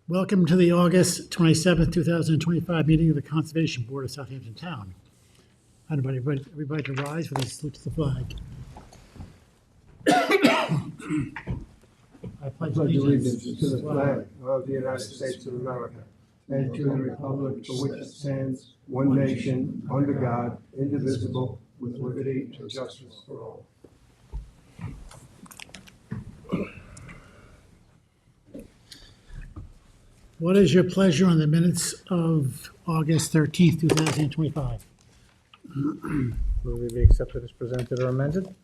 Welcome to the August 27th, 2025 meeting of the Conservation Board of Southampton Town. Everybody to rise for the salute to the flag. I pledge allegiance to the flag of the United States of America and to the republic for which it stands, one nation, under God, indivisible, with liberty and justice for all. What is your pleasure on the minutes of August 13th, 2025? Will they be accepted as presented or amended?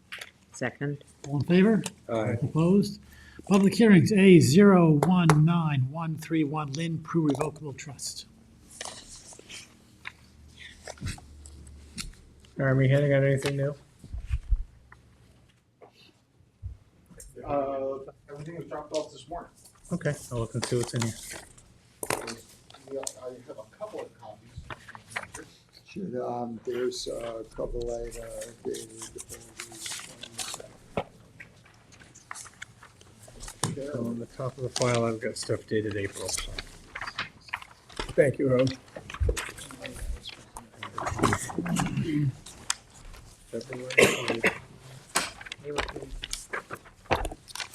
Second. All in favor? Aye. Opposed? Public hearings, A019131 Lynn Prue Revocable Trust. Jeremy, Henning, got anything new? Everything was dropped off this morning. Okay, I'll look and see what's in here. I have a couple of copies. There's a couple later dated So on the top of the file, I've got stuff dated April. So. Thank you, Rob. February.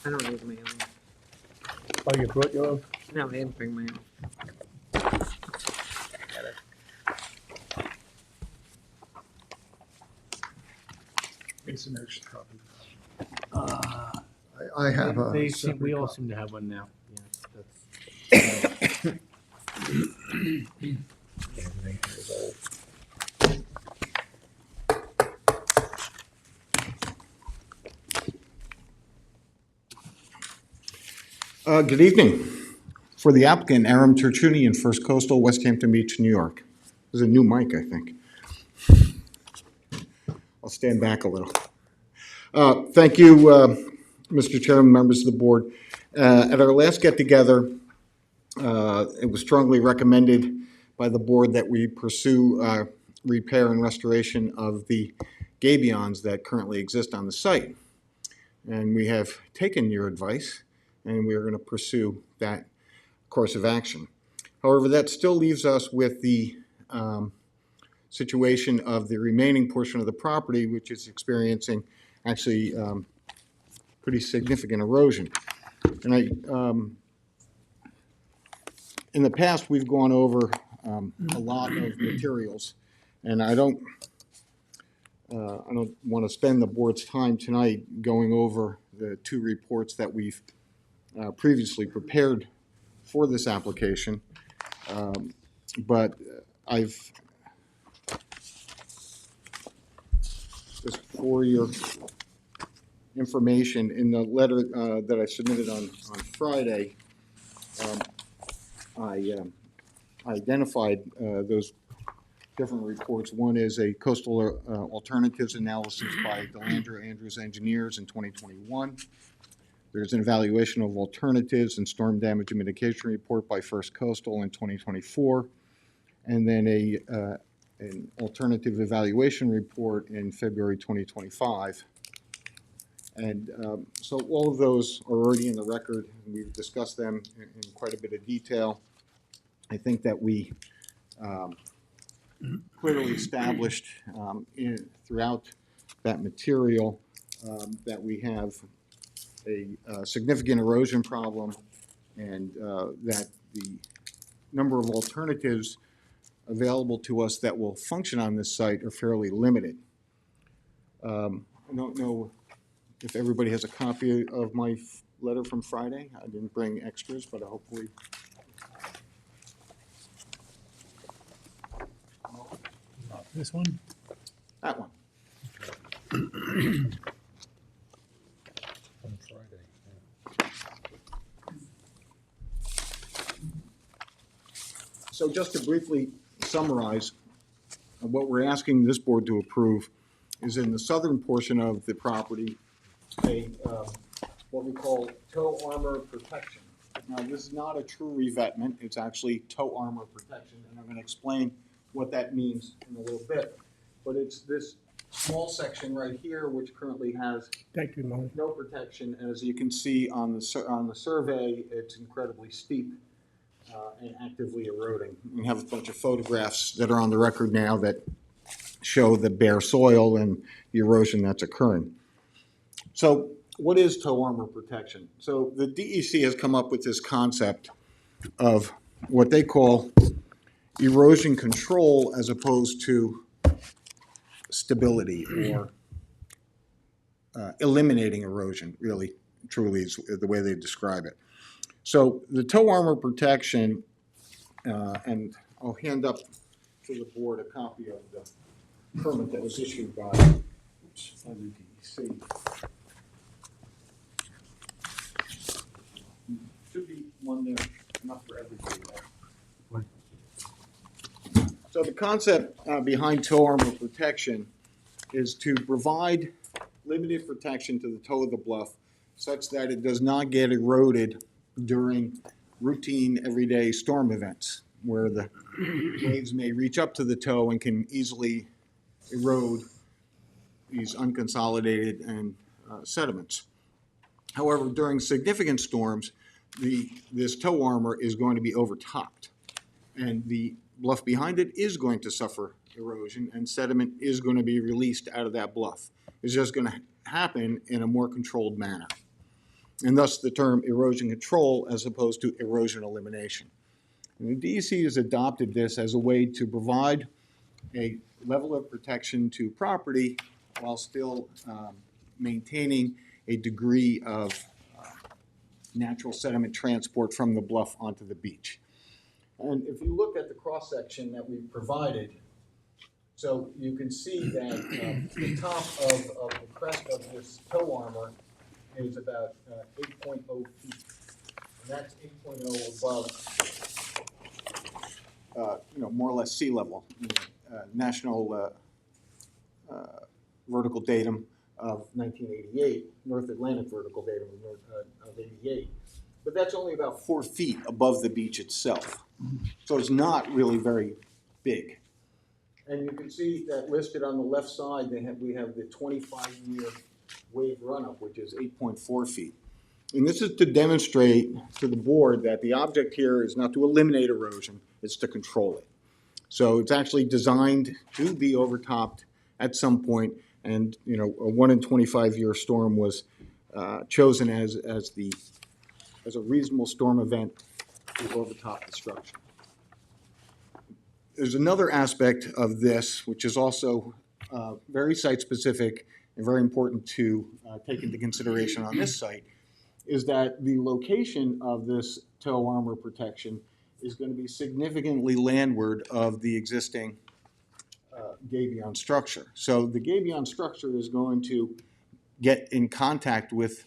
I don't need my own. Oh, you brought your own? No, I didn't bring my own. It's an extra copy. I have a. We separate all copy. seem to have one now. Good evening. For the applicant, Aram Tertunian, First Coastal, West Hampton Beach, New York. There's a new mic, I think. I'll stand back a little. Thank you, Mr. Chairman, members of the board. At our last get-together, it was strongly recommended by the board that we pursue repair and restoration of the gabions that currently exist on the site. And we have taken your advice, and we are going to pursue that course of action. However, that still leaves us with the situation of the remaining portion of the property, which is experiencing actually pretty significant erosion. And in the past, we've gone over a lot of materials, and I don't want to spend the board's time tonight going over the two reports that we've previously prepared for this application, but I've just for your information in the letter that I submitted on Friday, I identified those different reports. One is a coastal alternatives analysis by Delandra Andrews Engineers in 2021. There's an evaluation of alternatives and storm damage mitigation report by First Coastal in 2024, and then an alternative evaluation report in February 2025. And so all of those are already in the record, and we've discussed them in quite a bit of detail. I think that we clearly established throughout that material that we have a significant erosion problem, and that the number of alternatives available to us that will function on this site are fairly limited. I don't know if everybody has a copy of my letter from Friday. I didn't bring extras, but hopefully. This one? That one. On Friday. So just to briefly summarize, what we're asking this board to approve is in the southern portion of the property, what we call tow armor protection. Now, this is not a true revetment, it's actually tow armor protection, and I'm going to explain what that means in a little bit. But it's this small section right here, which currently has Thank you, Mo. no protection. And as you can see on the survey, it's incredibly steep. and actively eroding. We have a bunch of photographs that are on the record now that show the bare soil and the erosion that's occurring. So what is tow armor protection? So the DEC has come up with this concept of what they call erosion control as opposed to stability, or eliminating erosion, really, truly is the way they describe it. So the tow armor protection, and I'll hand up to the board a copy of the permit that was issued by the DEC. Should be one there, not for everybody there. So the concept behind tow armor protection is to provide limited protection to the toe of the bluff such that it does not get eroded during routine everyday storm events where the waves may reach up to the toe and can easily erode these unconsolidated and sediments. However, during significant storms, this tow armor is going to be overtopped, and the bluff behind it is going to suffer erosion, and sediment is going to be released out of that bluff. It's just going to happen in a more controlled manner, and thus the term erosion control as opposed to erosion elimination. And the DEC has adopted this as a way to provide a level of protection to property while still maintaining a degree of natural sediment transport from the bluff onto the beach. And if you look at the cross-section that we've provided, so you can see that the top of the crest of this tow armor is about 8.0 feet. And that's 8.0 above, more or less sea level. National vertical datum of 1988, North Atlantic vertical datum of 88. But that's only about 4 feet above the beach itself. So it's not really very big. And you can see that listed on the left side, we have the 25-year wave run-up, which is 8.4 feet. And this is to demonstrate to the board that the object here is not to eliminate erosion, it's to control it. So it's actually designed to be overtopped at some point, and a 1 in 25-year storm was chosen as a reasonable storm event to overtop the structure. There's another aspect of this, which is also very site-specific and very important to take into consideration on this site, is that the location of this tow armor protection is going to be significantly landward of the existing gabion structure. So the gabion structure is going to get in contact with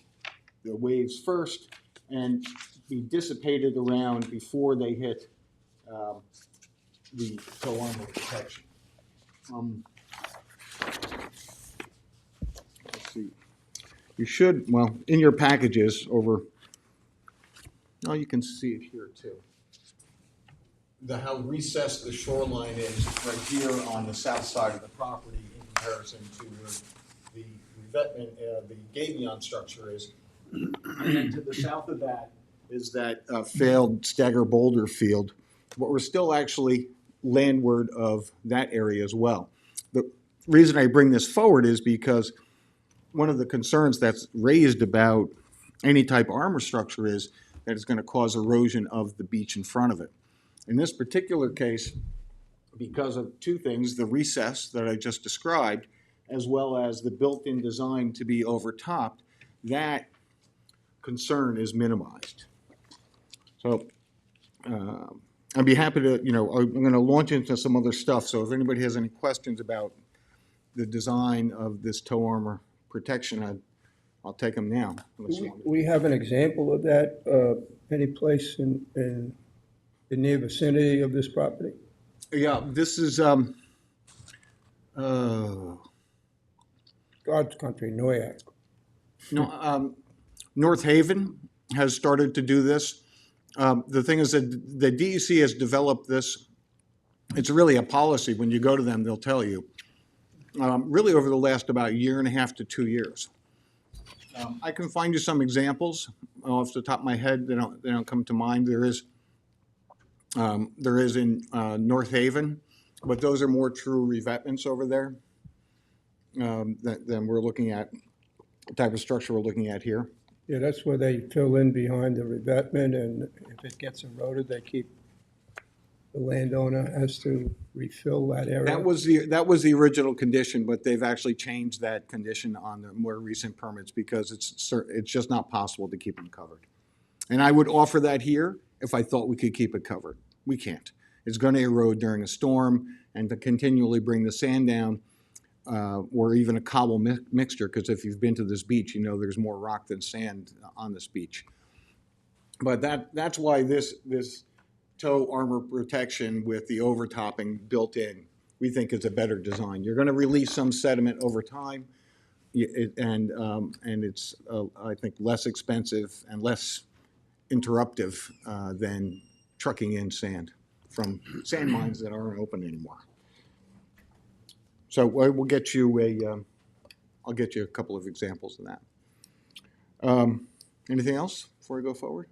the waves first and be dissipated around before they hit the tow armor protection. Let's see. You should, well, in your packages over, oh, you can see it here too. How recessed the shoreline is right here on the south side of the property in comparison to the revetment, the gabion structure is. And then to the south of that is that failed Stagger Boulder field, but we're still actually landward of that area as well. The reason I bring this forward is because one of the concerns that's raised about any type of armor structure is that it's going to cause erosion of the beach in front of it. In this particular case, because of two things, the recess that I just described, as well as the built-in design to be overtopped, that concern is minimized. So I'd be happy to, I'm going to launch into some other stuff. So if anybody has any questions about the design of this tow armor protection, I'll take them now. We have an example of that any place in the near vicinity of this property? Yeah, this is God's country, Noyak. North Haven has started to do this. The thing is that the DEC has developed this. It's really a policy. When you go to them, they'll tell you. Really over the last about 1.5 to 2 years. I can find you some examples off the top of my head. They don't come to mind. There is There is in North Haven, but those are more true revetments over there than we're looking at, the type of structure we're looking at here. Yeah, that's where they fill in behind the revetment, and if it gets eroded, they keep, the landowner has to refill that area. That was the original condition, but they've actually changed that condition on the more recent permits because it's just not possible to keep them covered. And I would offer that here if I thought we could keep it covered. We can't. It's going to erode during a storm, and to continually bring the sand down, or even a cobble mixture, because if you've been to this beach, you know there's more rock than sand on this beach. But that's why this tow armor protection with the overtopping built in, we think is a better design. You're going to release some sediment over time, and it's I think less expensive and less interruptive than trucking in sand from sand mines that aren't open anymore. So we'll get you I'll get you a couple of examples of that. Anything else before we go forward?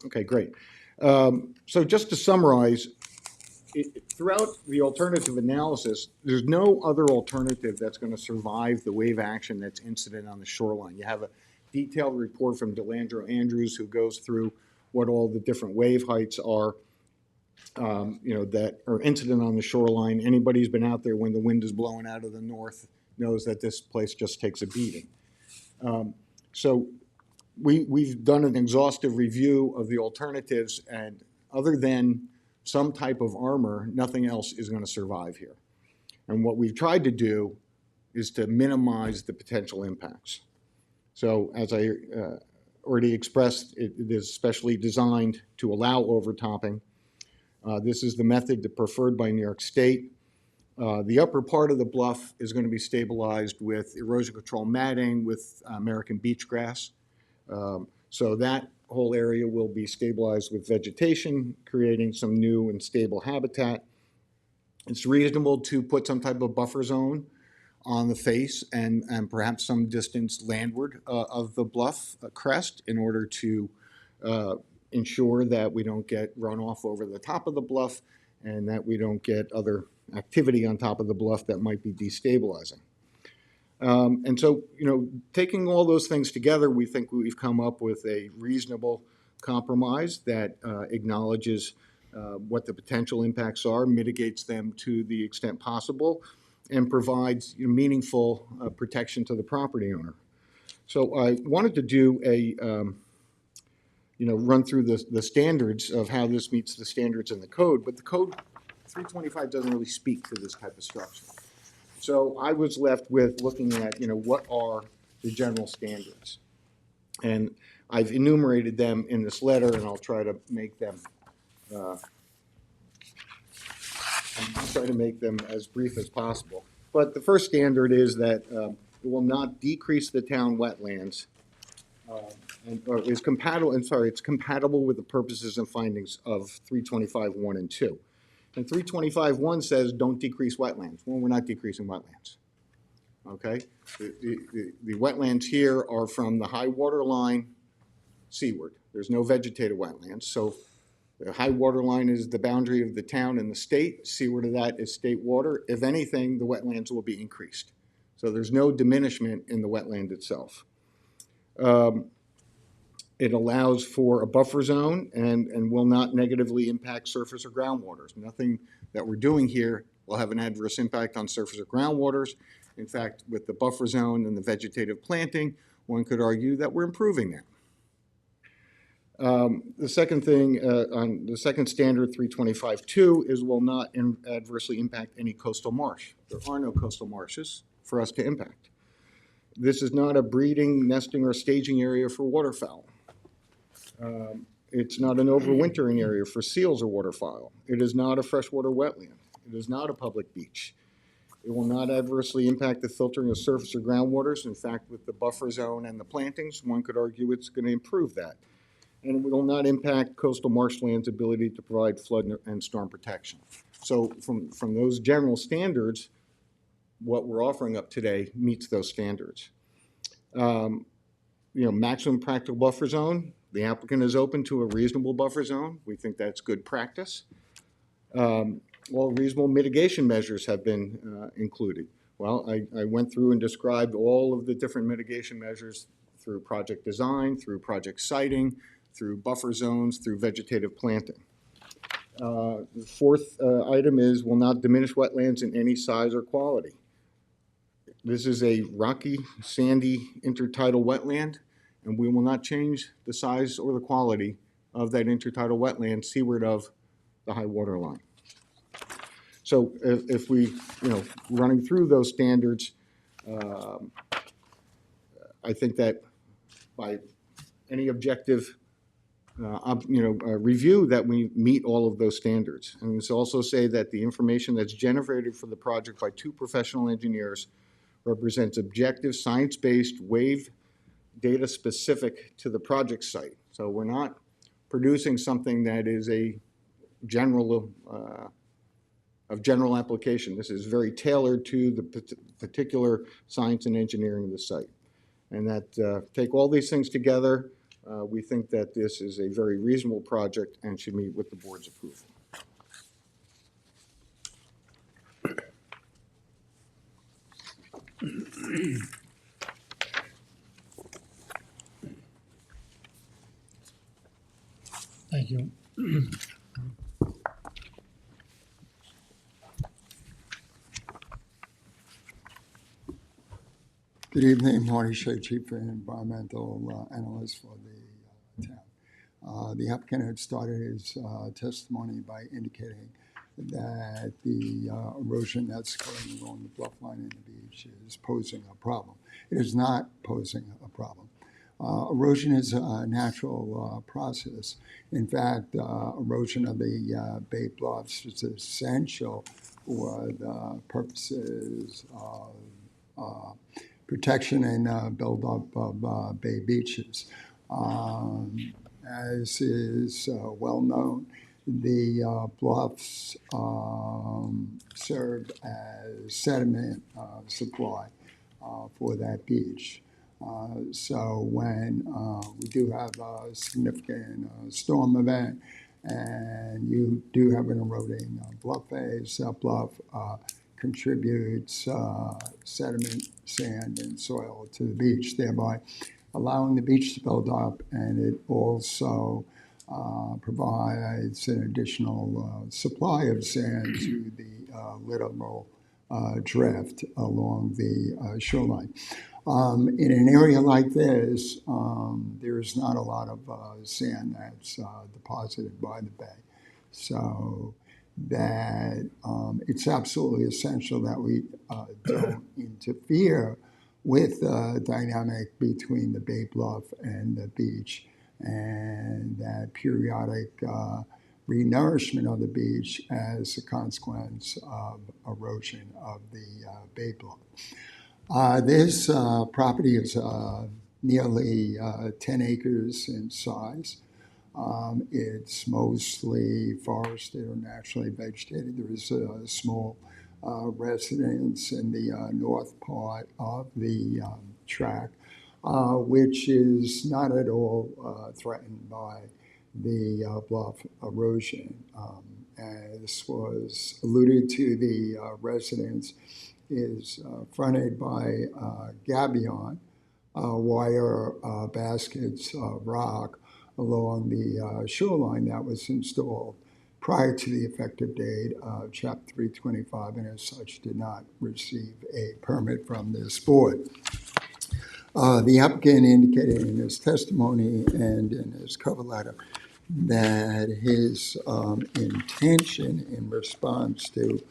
Okay, great. So just to summarize, throughout the alternative analysis, there's no other alternative that's going to survive the wave action that's incident on the shoreline. You have a detailed report from DeLandro Andrews who goes through what all the different wave heights are, that are incident on the shoreline. Anybody who's been out there when the wind is blowing out of the north knows that this place just takes a beating. So we've done an exhaustive review of the alternatives, and other than some type of armor, nothing else is going to survive here. And what we've tried to do is to minimize the potential impacts. So as I already expressed, it is specially designed to allow overtopping. This is the method preferred by New York State. The upper part of the bluff is going to be stabilized with erosion control matting with American beach grass. So that whole area will be stabilized with vegetation, creating some new and stable habitat. It's reasonable to put some type of buffer zone on the face and perhaps some distance landward of the bluff crest in order to ensure that we don't get runoff over the top of the bluff and that we don't get other activity on top of the bluff that might be destabilizing. And so, taking all those things together, we think we've come up with a reasonable compromise that acknowledges what the potential impacts are, mitigates them to the extent possible, and provides meaningful protection to the property owner. So I wanted to do a, run through the standards of how this meets the standards in the code, but the code 325 doesn't really speak to this type of structure. So I was left with looking at, what are the general standards? And I've enumerated them in this letter, and I'll try to make them as brief as possible. But the first standard is that it will not decrease the town wetlands, it's compatible with the purposes and findings of 325.1 and 2. And 325.1 says don't decrease wetlands. Well, we're not decreasing wetlands. Okay? The wetlands here are from the high water line seaward. There's no vegetated wetlands. So the high water line is the boundary of the town and the state. Seaward of that is state water. If anything, the wetlands will be increased. So there's no diminishment in the wetland itself. It allows for a buffer zone and will not negatively impact surface or groundwaters. Nothing that we're doing here will have an adverse impact on surface or groundwaters. In fact, with the buffer zone and the vegetative planting, one could argue that we're improving that. The second thing, on the second standard, 325.2, is will not adversely impact any coastal marsh. There are no coastal marshes for us to impact. This is not a breeding, nesting, or staging area for waterfowl. It's not an overwintering area for seals or waterfowl. It is not a freshwater wetland. It is not a public beach. It will not adversely impact the filtering of surface or groundwaters. In fact, with the buffer zone and the plantings, one could argue it's going to improve that. And it will not impact coastal marshland's ability to provide flood and storm protection. So from those general standards, what we're offering up today meets those standards. Maximum practical buffer zone, The applicant is open to a reasonable buffer zone. We think that's good practice. All reasonable mitigation measures have been included. Well, I went through and described all of the different mitigation measures through project design, through project siting, through buffer zones, through vegetative planting. The fourth item is will not diminish wetlands in any size or quality. This is a rocky, sandy, intertidal wetland, and we will not change the size or the quality of that intertidal wetland seaward of the high water line. So if we, running through those standards, I think that by any objective review that we meet all of those standards. And it's also say that the information that's generated for the project by two professional engineers represents objective, science-based, wave data specific to the project site. So we're not producing something that is a general, of general application. This is very tailored to the particular science and engineering of the site. And that take all these things together, we think that this is a very reasonable project and should meet with the board's approval. Thank you. Good evening, Marty Shea, Chief Environmental Analyst for the town. The applicant had started his testimony by indicating that the erosion that's occurring along the bluff line in the beach is posing a problem. It is not posing a problem. Erosion is a natural process. In fact, erosion of the Bay Bluffs is essential for the purposes of protection and buildup of bay beaches. As is well known, the bluffs serve as sediment supply for that beach. So when we do have a significant storm event and you do have an eroding bluff face, that bluff contributes sediment, sand, and soil to the beach, thereby allowing the beach to build up, and it also provides an additional supply of sand to the littoral drift along the shoreline. In an area like this, there's not a lot of sand that's deposited by the bay. So that it's absolutely essential that we don't interfere with the dynamic between the Bay Bluff and the beach, and that periodic renourishment of the beach as a consequence of erosion of the Bay Bluff. This property is nearly 10 acres in size. It's mostly forested or naturally vegetated. There is a small residence in the north part of the tract, which is not at all threatened by the bluff erosion. As was alluded to, the residence is fronted by gabion, wire baskets of rock along the shoreline that was installed prior to the effective date of Chapter 325, and as such did not receive a permit from this board. The applicant indicated in his testimony and in his cover letter that his intention in response to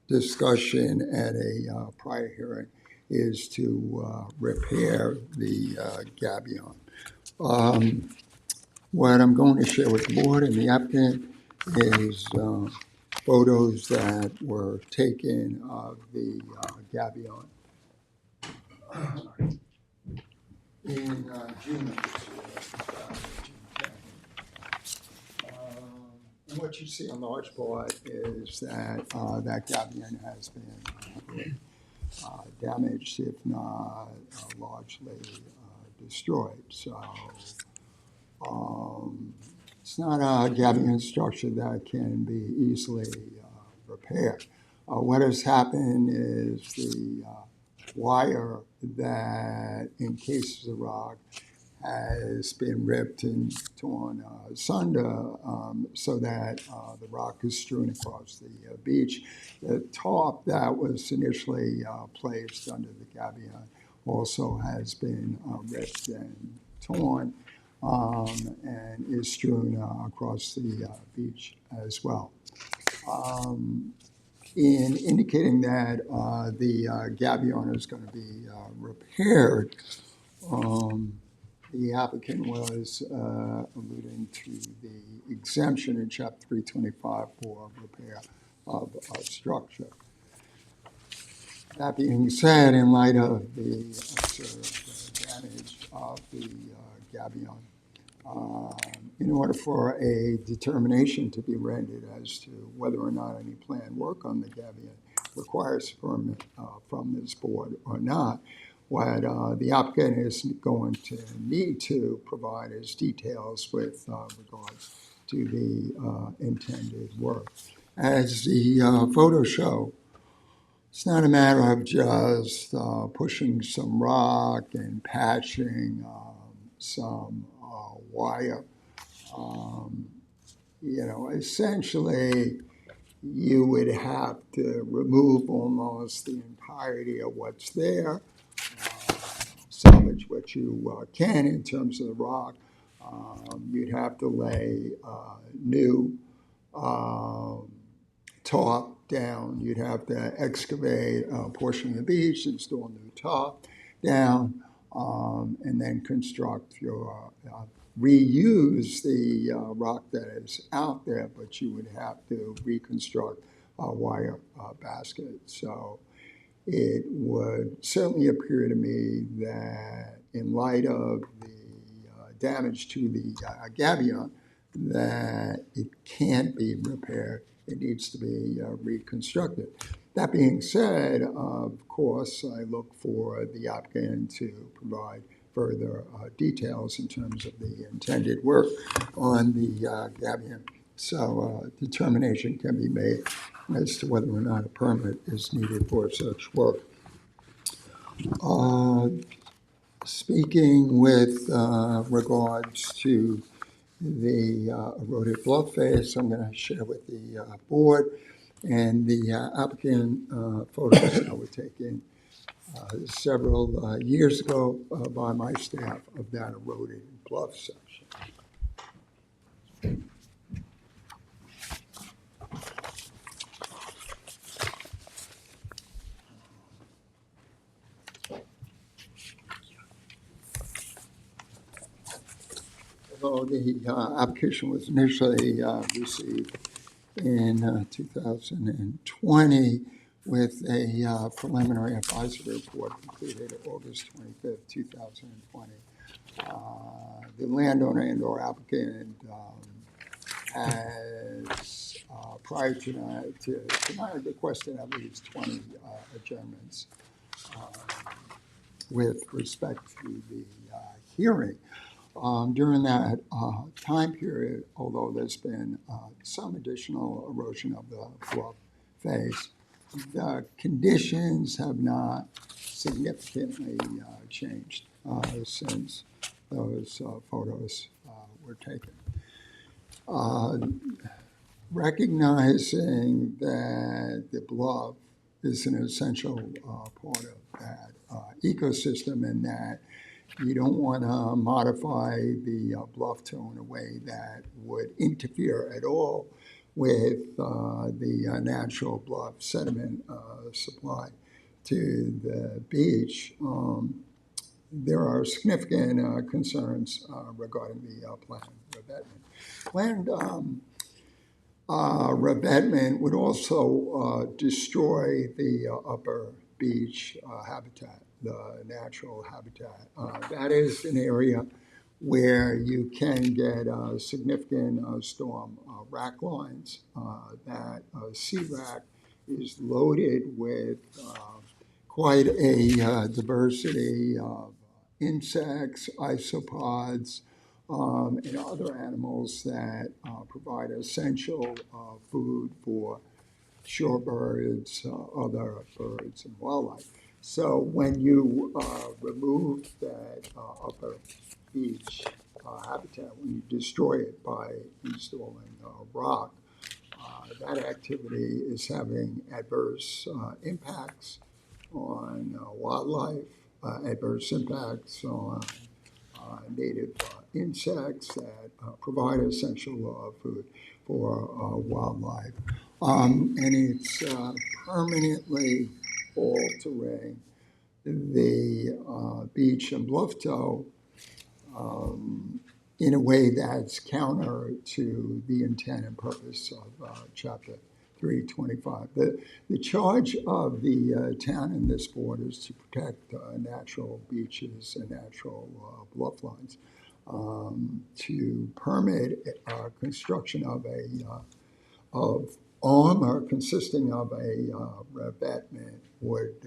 discussion at a prior hearing is to repair the gabion. What I'm going to share with the board and the applicant is photos that were taken of the gabion in June of this year. And what you see on the large board is that that gabion has been damaged, if not largely destroyed. So It's not a gabion structure that can be easily repaired. What has happened is the wire that encases the rock has been ripped and torn asunder so that the rock is strewn across the beach. The top that was initially placed under the gabion also has been ripped and torn and is strewn across the beach as well. In indicating that the gabion is going to be repaired, the applicant was alluding to the exemption in Chapter 325 for repair of a structure. That being said, in light of the observed damage of the gabion, in order for a determination to be rendered as to whether or not any planned work on the gabion requires permit from this board or not, what the applicant is going to need to provide is details with regards to the intended work. As the photos show, it's not a matter of just pushing some rock and patching some wire. Essentially, you would have to remove almost the entirety of what's there, salvage what you can in terms of the rock. You'd have to lay new top down. You'd have to excavate a portion of the beach, install new top down, and then construct your reuse the rock that is out there, but you would have to reconstruct a wire basket. So it would certainly appear to me that in light of the damage to the gabion, that it can't be repaired. It needs to be reconstructed. That being said, of course, I look for the applicant to provide further details in terms of the intended work on the gabion. So determination can be made as to whether or not a permit is needed for such work. Speaking with regards to the eroded bluff face, I'm going to share with the board and the applicant photos that were taken several years ago by my staff of that eroded bluff section. Although the application was initially received in 2020 with a preliminary advisory report completed August 25th, 2020. The landowner and or applicant has, prior to tonight, requested at least 20 adjournments with respect to the hearing. During that time period, although there's been some additional erosion of the bluff face, the conditions have not significantly changed since those photos were taken. Recognizing that the bluff is an essential part of that ecosystem, and that you don't want to modify the bluff toe in a way that would interfere at all with the natural bluff sediment supply to the beach. There are significant concerns regarding the planned revetment. Planned revetment would also destroy the upper beach habitat, the natural habitat. That is an area where you can get significant storm rack lines. That sea rack is loaded with quite a diversity of insects, isopods, and other animals that provide essential food for shorebirds, other birds, and wildlife. So when you remove that upper beach habitat, when you destroy it by installing rock, that activity is having adverse impacts on wildlife, adverse impacts on native insects that provide essential food for wildlife. And it's permanently altering the beach and bluffto in a way that's counter to the intent and purpose of Chapter 325. The charge of the town and this board is to protect natural beaches and natural bluff lines. To permit construction of armor consisting of a revetment would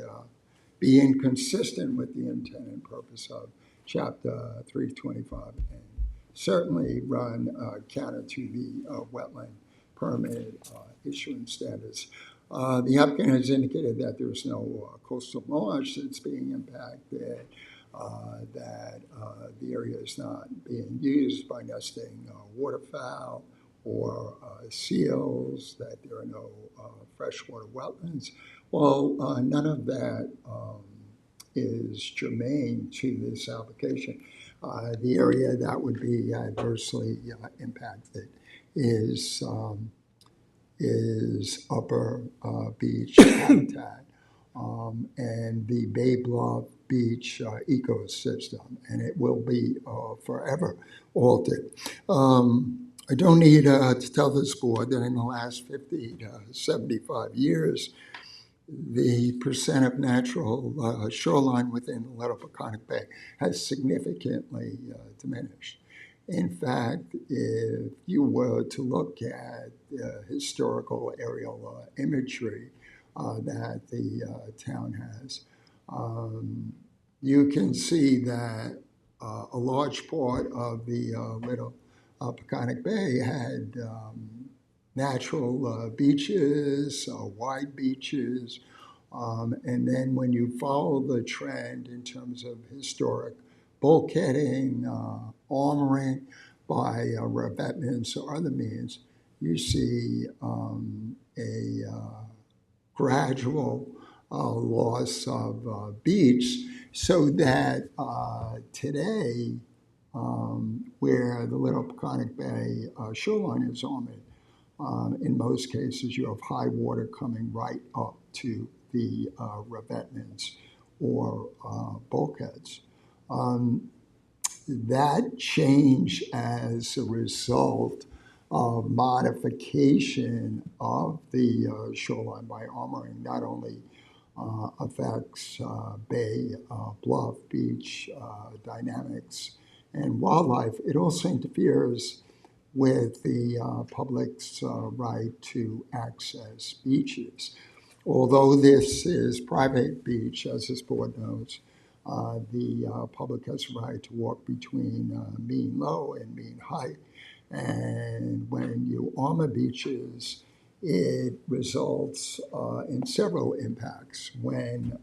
be inconsistent with the intent and purpose of Chapter 325 and certainly run counter to the wetland permit issuance standards. The applicant has indicated that there is no coastal marsh that's being impacted, that the area is not being used by nesting waterfowl or seals, that there are no freshwater wetlands. Well, none of that is germane to this application. The area that would be adversely impacted is upper beach habitat and the Bay Bluff Beach ecosystem, and it will be forever altered. I don't need to tell this board that in the last 50 to 75 years, the percent of natural shoreline within the Little Peconic Bay has significantly diminished. In fact, if you were to look at historical aerial imagery that the town has, you can see that a large part of the Little Peconic Bay had natural beaches, wide beaches, and then when you follow the trend in terms of historic bulkheading, armoring by revetments or other means, you see a gradual loss of beach, so that today, where the Little Peconic Bay shoreline is armored, in most cases, you have high water coming right up to the revetments or bulkheads. That change as a result of modification of the shoreline by armoring not only affects bay, bluff, beach dynamics and wildlife, it also interferes with the public's right to access beaches. Although this is private beach, as this board knows, the public has a right to walk between mean low and mean high. And when you armor beaches, it results in several impacts when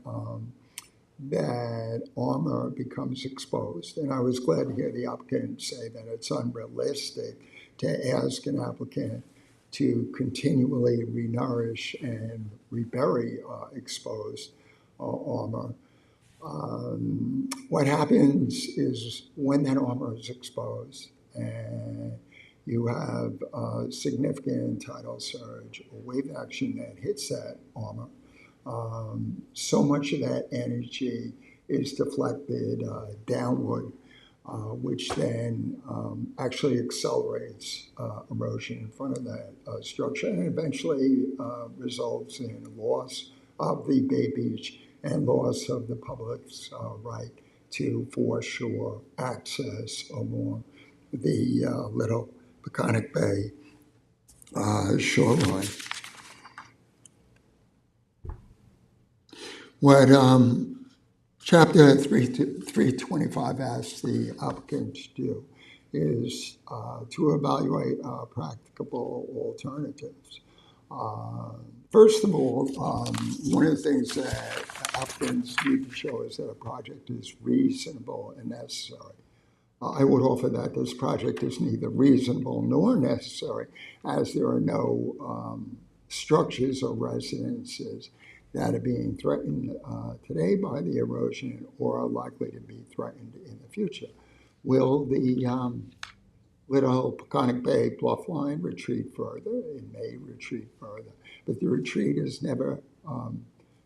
that armor becomes exposed. And I was glad to hear the applicant say that it's unrealistic to ask an applicant to continually renourish and rebury exposed armor. What happens is when that armor is exposed and you have significant tidal surge or wave action that hits that armor, so much of that energy is deflected downward, which then actually accelerates erosion in front of that structure and eventually results in loss of the Bay Beach and loss of the public's right to foreshore access along the Little Peconic Bay shoreline. What Chapter 325 asks the applicant to do is to evaluate practicable alternatives. First of all, one of the things that applicants need to show is that a project is reasonable and necessary. I would offer that this project is neither reasonable nor necessary, as there are no structures or residences that are being threatened today by the erosion or are likely to be threatened in the future. Will the Little Peconic Bay bluff line retreat further? It may retreat further, but the retreat is never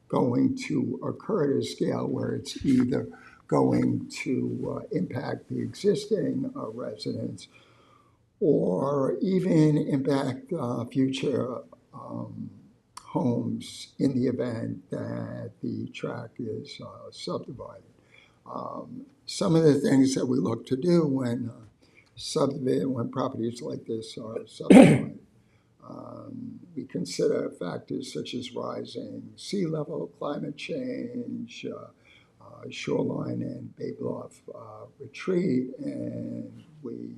going to occur at a scale where it's either going to impact the existing residents or even impact future homes in the event that the tract is subdivided. Some of the things that we look to do when when properties like this are subdivided, we consider factors such as rising sea level, climate change, shoreline and bay bluff retreat, and we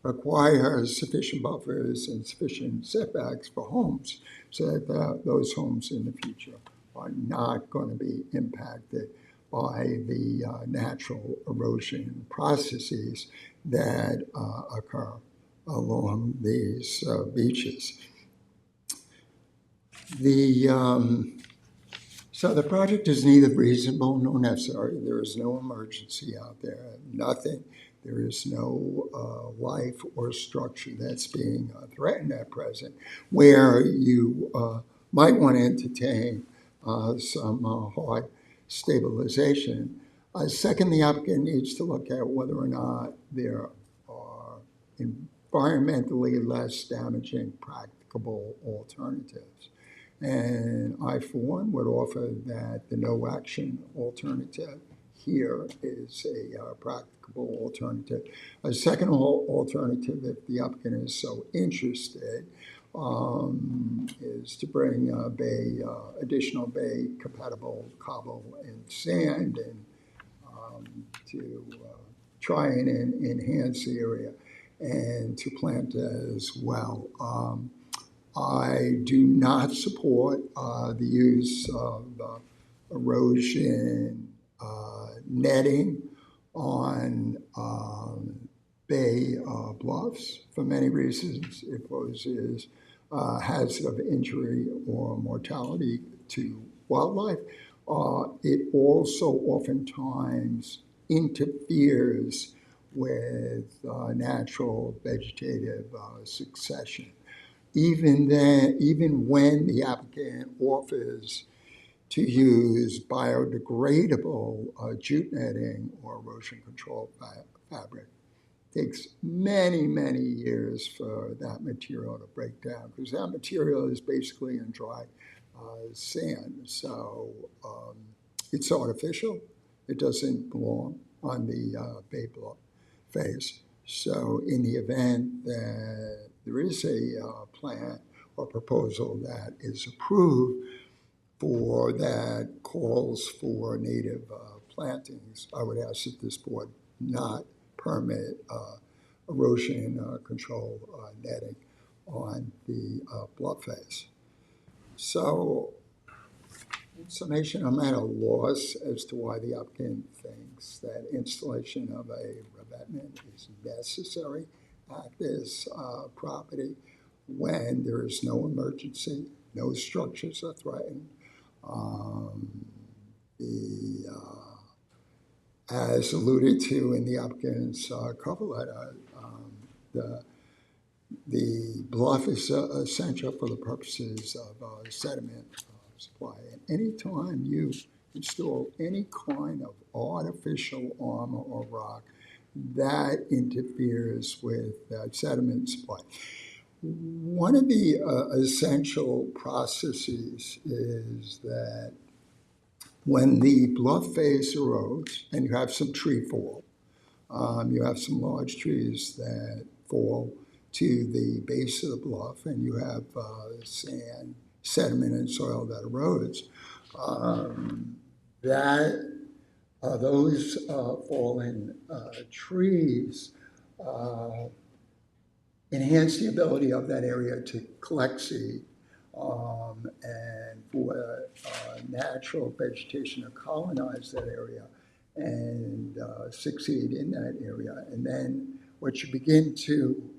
require sufficient buffers and sufficient setbacks for homes so that those homes in the future are not going to be impacted by the natural erosion processes that occur along these beaches. So the project is neither reasonable nor necessary. There is no emergency out there, nothing. There is no life or structure that's being threatened at present, where you might want to entertain some hard stabilization. Second, the applicant needs to look at whether or not there are environmentally less damaging practicable alternatives. And I, for one, would offer that the no action alternative here is a practicable alternative. A second alternative, if the applicant is so interested, is to bring additional bay compatible cobble and sand and to try and enhance the area and to plant as well. I do not support the use of erosion netting on bay bluffs for many reasons. It poses hazard of injury or mortality to wildlife. It also oftentimes interferes with natural vegetative succession. Even when the applicant offers to use biodegradable jute netting or erosion control fabric, it takes many, many years for that material to break down, because that material is basically in dry sand. So it's artificial. It doesn't belong on the bay bluff face. So in the event that there is a plan or proposal that is approved for that calls for native plantings, I would ask that this board not permit erosion control netting on the bluff face. So in summation, I'm at a loss as to why the applicant thinks that installation of a revetment is necessary at this property when there is no emergency, no structures are threatened. As alluded to in the applicant's cover letter, the bluff is essential for the purposes of sediment supply. And anytime you install any kind of artificial armor or rock, that interferes with sediment supply. One of the essential processes is that when the bluff face erodes and you have some tree fall, you have some large trees that fall to the base of the bluff, and you have sand, sediment, and soil that erodes, those fallen trees enhance the ability of that area to collect seed, and for natural vegetation to colonize that area and succeed in that area. And then what you begin to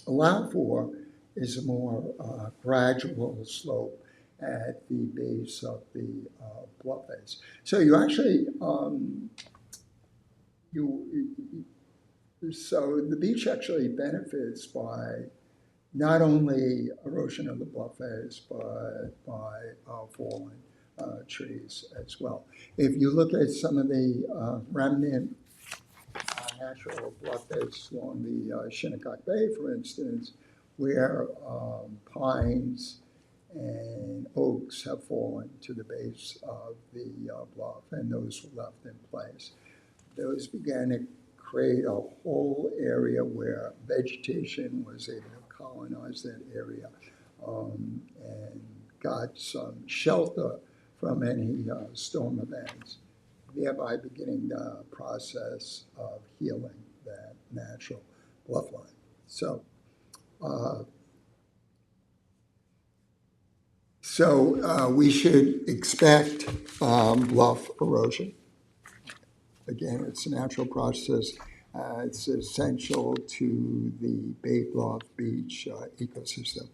allow for is a more gradual slope at the base of the bluff face. So you actually, so the beach actually benefits by not only erosion of the bluff face, but by fallen trees as well. If you look at some of the remnant natural bluff face along the Shinnecock Bay, for instance, where pines and oaks have fallen to the base of the bluff, and those were left in place. Those began to create a whole area where vegetation was able to colonize that area, and got some shelter from any storm events, thereby beginning the process of healing that natural bluff line. So, we should expect bluff erosion. Again, it's a natural process. It's essential to the Bay Bluff Beach ecosystem.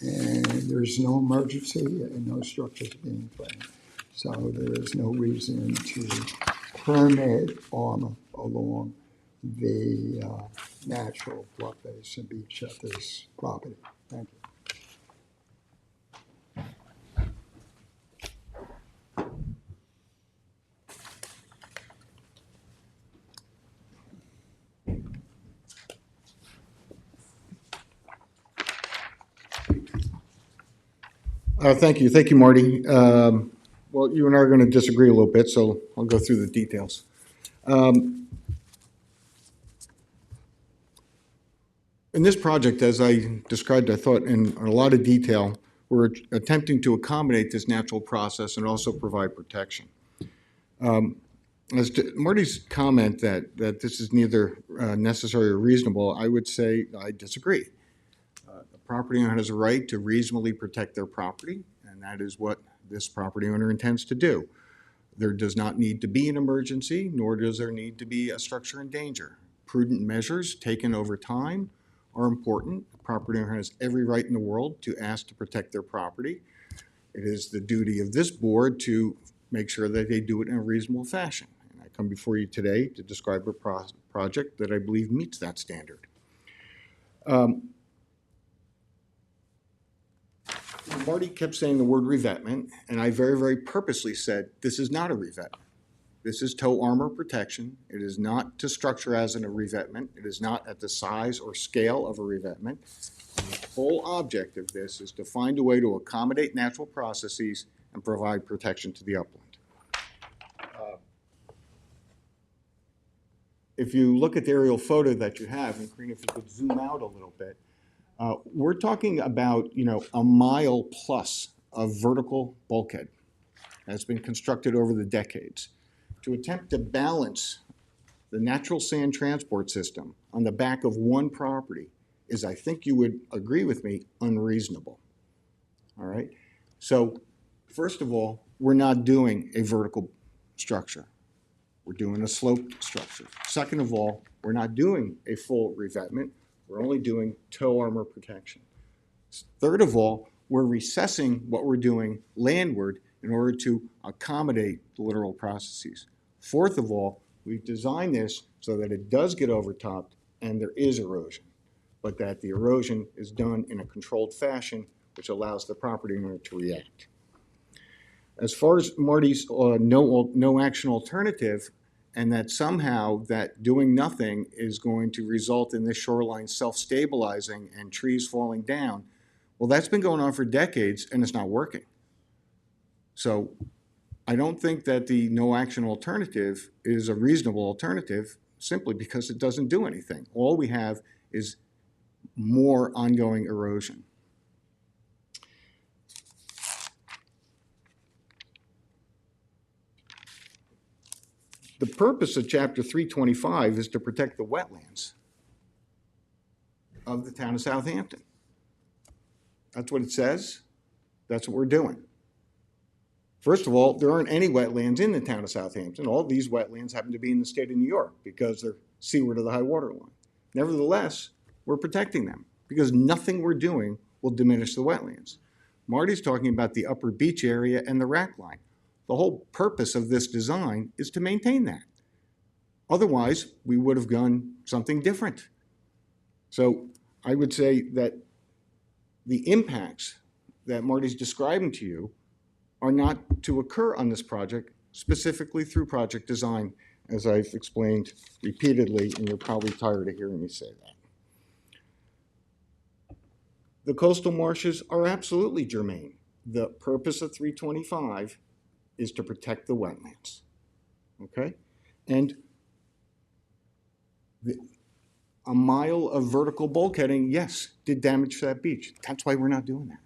And there's no emergency and no structures being planned. So there is no reason to permit armor along the natural bluff face and beach at this property. Thank you. Thank you, Marty. Well, you and I are going to disagree a little bit, so I'll go through the details. In this project, as I described, I thought in a lot of detail, we're attempting to accommodate this natural process and also provide protection. As to Marty's comment that this is neither necessary or reasonable, I would say I disagree. The property owner has a right to reasonably protect their property, and that is what this property owner intends to do. There does not need to be an emergency, nor does there need to be a structure in danger. Prudent measures taken over time are important. The property owner has every right in the world to ask to protect their property. It is the duty of this board to make sure that they do it in a reasonable fashion. And I come before you today to describe a project that I believe meets that standard. Marty kept saying the word revetment, and I very, very purposely said, this is not a revetment. This is tow armor protection. It is not to structure as in a revetment. It is not at the size or scale of a revetment. The whole object of this is to find a way to accommodate natural processes and provide protection to the upland. If you look at the aerial photo that you have, and Karina, if you could zoom out a little bit, we're talking about, a mile plus of vertical bulkhead that's been constructed over the decades to attempt to balance the natural sand transport system on the back of one property is, I think you would agree with me, unreasonable. All right. So first of all, we're not doing a vertical structure. We're doing a sloped structure. Second of all, we're not doing a full revetment. We're only doing tow armor protection. Third of all, we're recessing what we're doing landward in order to accommodate the littoral processes. Fourth of all, we've designed this so that it does get overtopped and there is erosion, but that the erosion is done in a controlled fashion, which allows the property owner to react. As far as Marty's no action alternative, and that somehow that doing nothing is going to result in this shoreline self-stabilizing and trees falling down, well, that's been going on for decades and it's not working. So I don't think that the no action alternative is a reasonable alternative simply because it doesn't do anything. All we have is more ongoing erosion. The purpose of Chapter 325 is to protect the wetlands of the town of Southampton. That's what it says. That's what we're doing. First of all, there aren't any wetlands in the town of Southampton. All these wetlands happen to be in the state of New York because they're seaward of the high water line. Nevertheless, we're protecting them because nothing we're doing will diminish the wetlands. Marty's talking about the upper beach area and the rack line. The whole purpose of this design is to maintain that. Otherwise, we would have done something different. So I would say that the impacts that Marty's describing to you are not to occur on this project, specifically through project design, as I've explained repeatedly, and you're probably tired of hearing me say that. The coastal marshes are absolutely germane. The purpose of 325 is to protect the wetlands, okay? And a mile of vertical bulkheading, yes, did damage to that beach. That's why we're not doing that.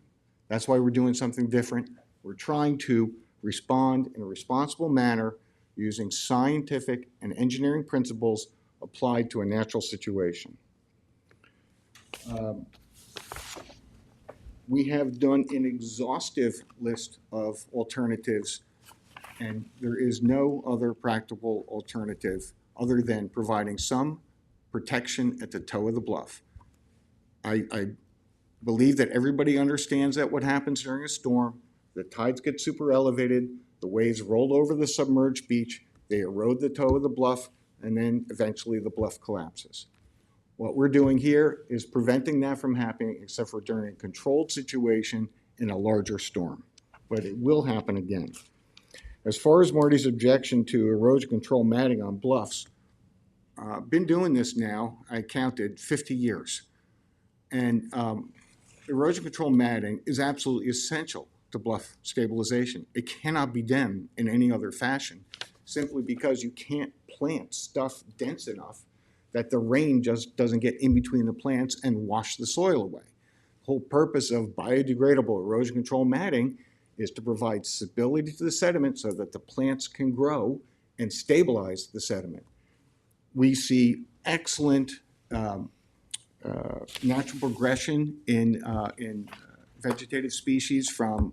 That's why we're doing something different. We're trying to respond in a responsible manner using scientific and engineering principles applied to a natural situation. We have done an exhaustive list of alternatives, and there is no other practical alternative other than providing some protection at the toe of the bluff. I believe that everybody understands that what happens during a storm, the tides get super elevated, the waves roll over the submerged beach, they erode the toe of the bluff, and then eventually the bluff collapses. What we're doing here is preventing that from happening, except for during a controlled situation in a larger storm. But it will happen again. As far as Marty's objection to erosion control matting on bluffs, been doing this now, I counted 50 years. And erosion control matting is absolutely essential to bluff stabilization. It cannot be done in any other fashion, simply because you can't plant stuff dense enough that the rain just doesn't get in between the plants and wash the soil away. The whole purpose of biodegradable erosion control matting is to provide stability to the sediment so that the plants can grow and stabilize the sediment. We see excellent natural progression in vegetative species, from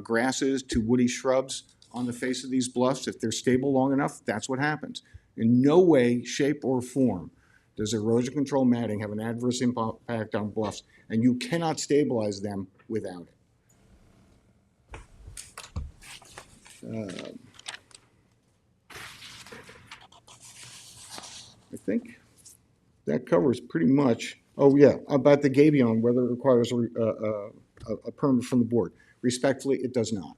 grasses to woody shrubs on the face of these bluffs. If they're stable long enough, that's what happens. In no way, shape, or form does erosion control matting have an adverse impact on bluffs, and you cannot stabilize them without it. I think that covers pretty much. Oh yeah, about the gabion, whether it requires a permit from the board. Respectfully, it does not.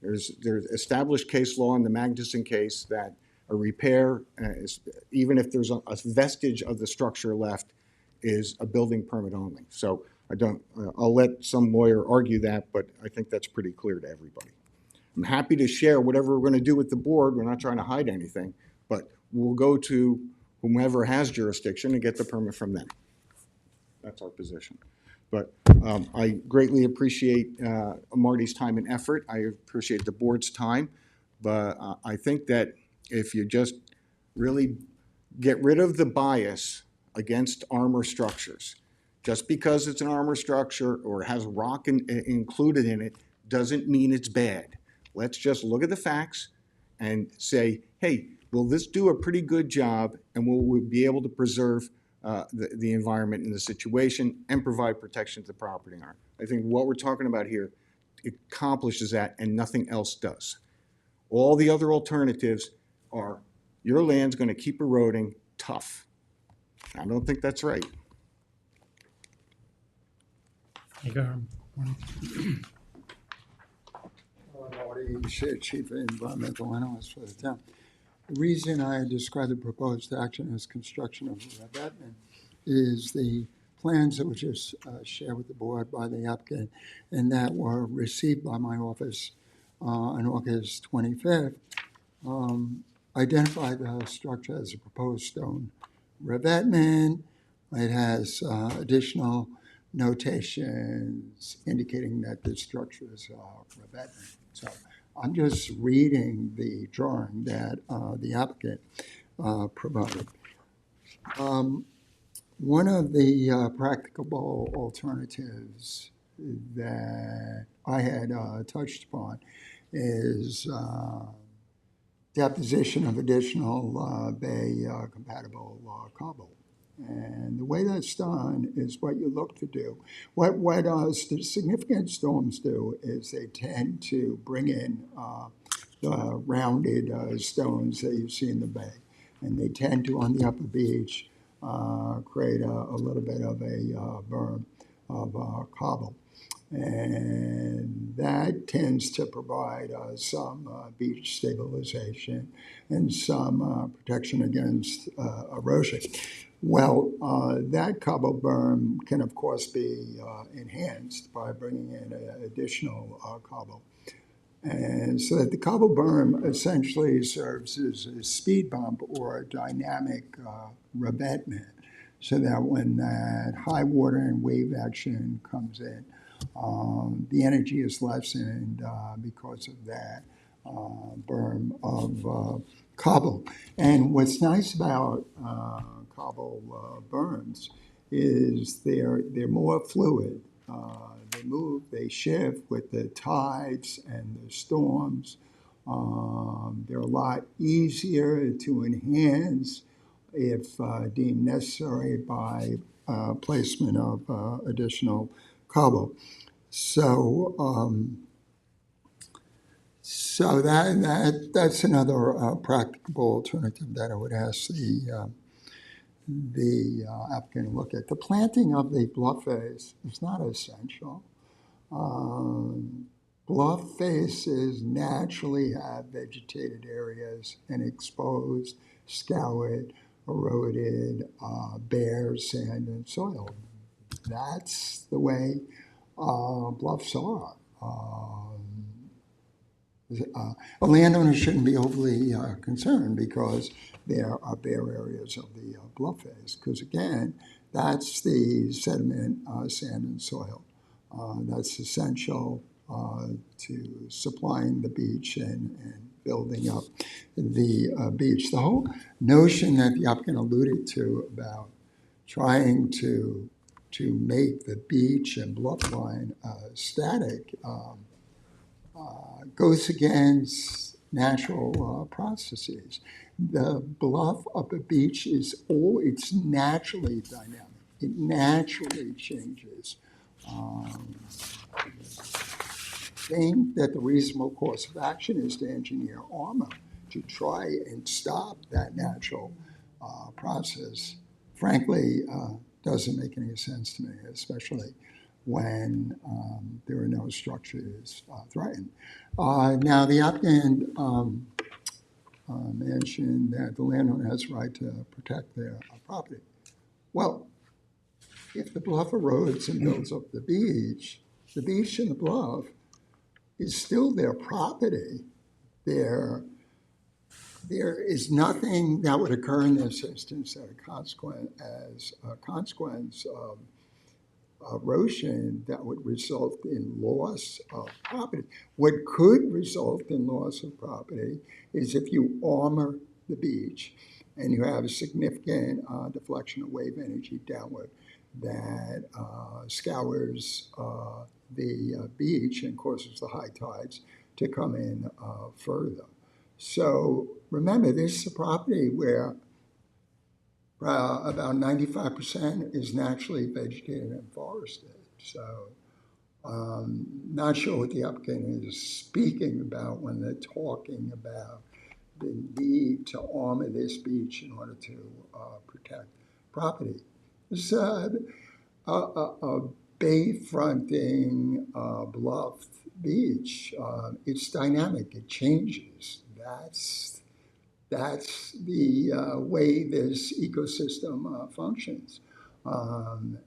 There's established case law in the Magnuson case that a repair, even if there's a vestige of the structure left, is a building permit only. So I'll let some lawyer argue that, but I think that's pretty clear to everybody. I'm happy to share whatever we're going to do with the board. We're not trying to hide anything, but we'll go to whomever has jurisdiction and get the permit from them. That's our position. But I greatly appreciate Marty's time and effort. I appreciate the board's time. But I think that if you just really get rid of the bias against armor structures, just because it's an armor structure or has rock included in it doesn't mean it's bad. Let's just look at the facts and say, hey, will this do a pretty good job, and will we be able to preserve the environment and the situation and provide protection to the property owner? I think what we're talking about here accomplishes that, and nothing else does. All the other alternatives are your land's going to keep eroding, tough. I don't think that's right. Thank you. Marty, Chief Environmental Analyst for the town. The reason I describe the proposed action as construction of a revetment is the plans that were just shared with the board by the applicant and that were received by my office on August 25th identified the structure as a proposed stone revetment. It has additional notations indicating that the structure is a revetment. So I'm just reading the drawing that the applicant provided. One of the practicable alternatives that I had touched upon is deposition of additional bay compatible cobble. And the way that's done is what you look to do. What significant storms do is they tend to bring in the rounded stones that you see in the bay. And they tend to, on the upper beach, create a little bit of a berm of cobble. And that tends to provide some beach stabilization and some protection against erosion. Well, that cobble berm can, of course, be enhanced by bringing in additional cobble. And so that the cobble berm essentially serves as a speed bump or a dynamic revetment, so that when that high water and wave action comes in, the energy is lessened because of that berm of cobble. And what's nice about cobble berms is they're more fluid. They move, they shift with the tides and the storms. They're a lot easier to enhance if deemed necessary by placement of additional cobble. So, that's another practicable alternative that I would ask the applicant to look at. The planting of the bluff face is not essential. Bluff faces naturally have vegetated areas and exposed, scoured, eroded, bare sand and soil. That's the way bluffs are. A landowner shouldn't be overly concerned because there are bare areas of the bluff face, because again, that's the sediment, sand, and soil. That's essential to supplying the beach and building up the beach. The whole notion that the applicant alluded to about trying to make the beach and bluff line static goes against natural processes. The bluff of a beach it's naturally dynamic. It naturally changes. Think that the reasonable course of action is to engineer armor to try and stop that natural process. Frankly, doesn't make any sense to me, especially when there are no structures threatened. Now, the applicant mentioned that the landowner has a right to protect their property. Well, if the bluff erodes and builds up the beach and the bluff is still their property. There is nothing that would occur in this instance as a consequence of erosion that would result in loss of property. What could result in loss of property is if you armor the beach and you have a significant deflection of wave energy downward that scours the beach and causes the high tides to come in further. So remember, this is a property where about 95% is naturally vegetated and forested. So not sure what the applicant is speaking about when they're talking about the need to armor this beach in order to protect property. It's a bay-fronting bluff beach. It's dynamic. It changes. That's the way this ecosystem functions. And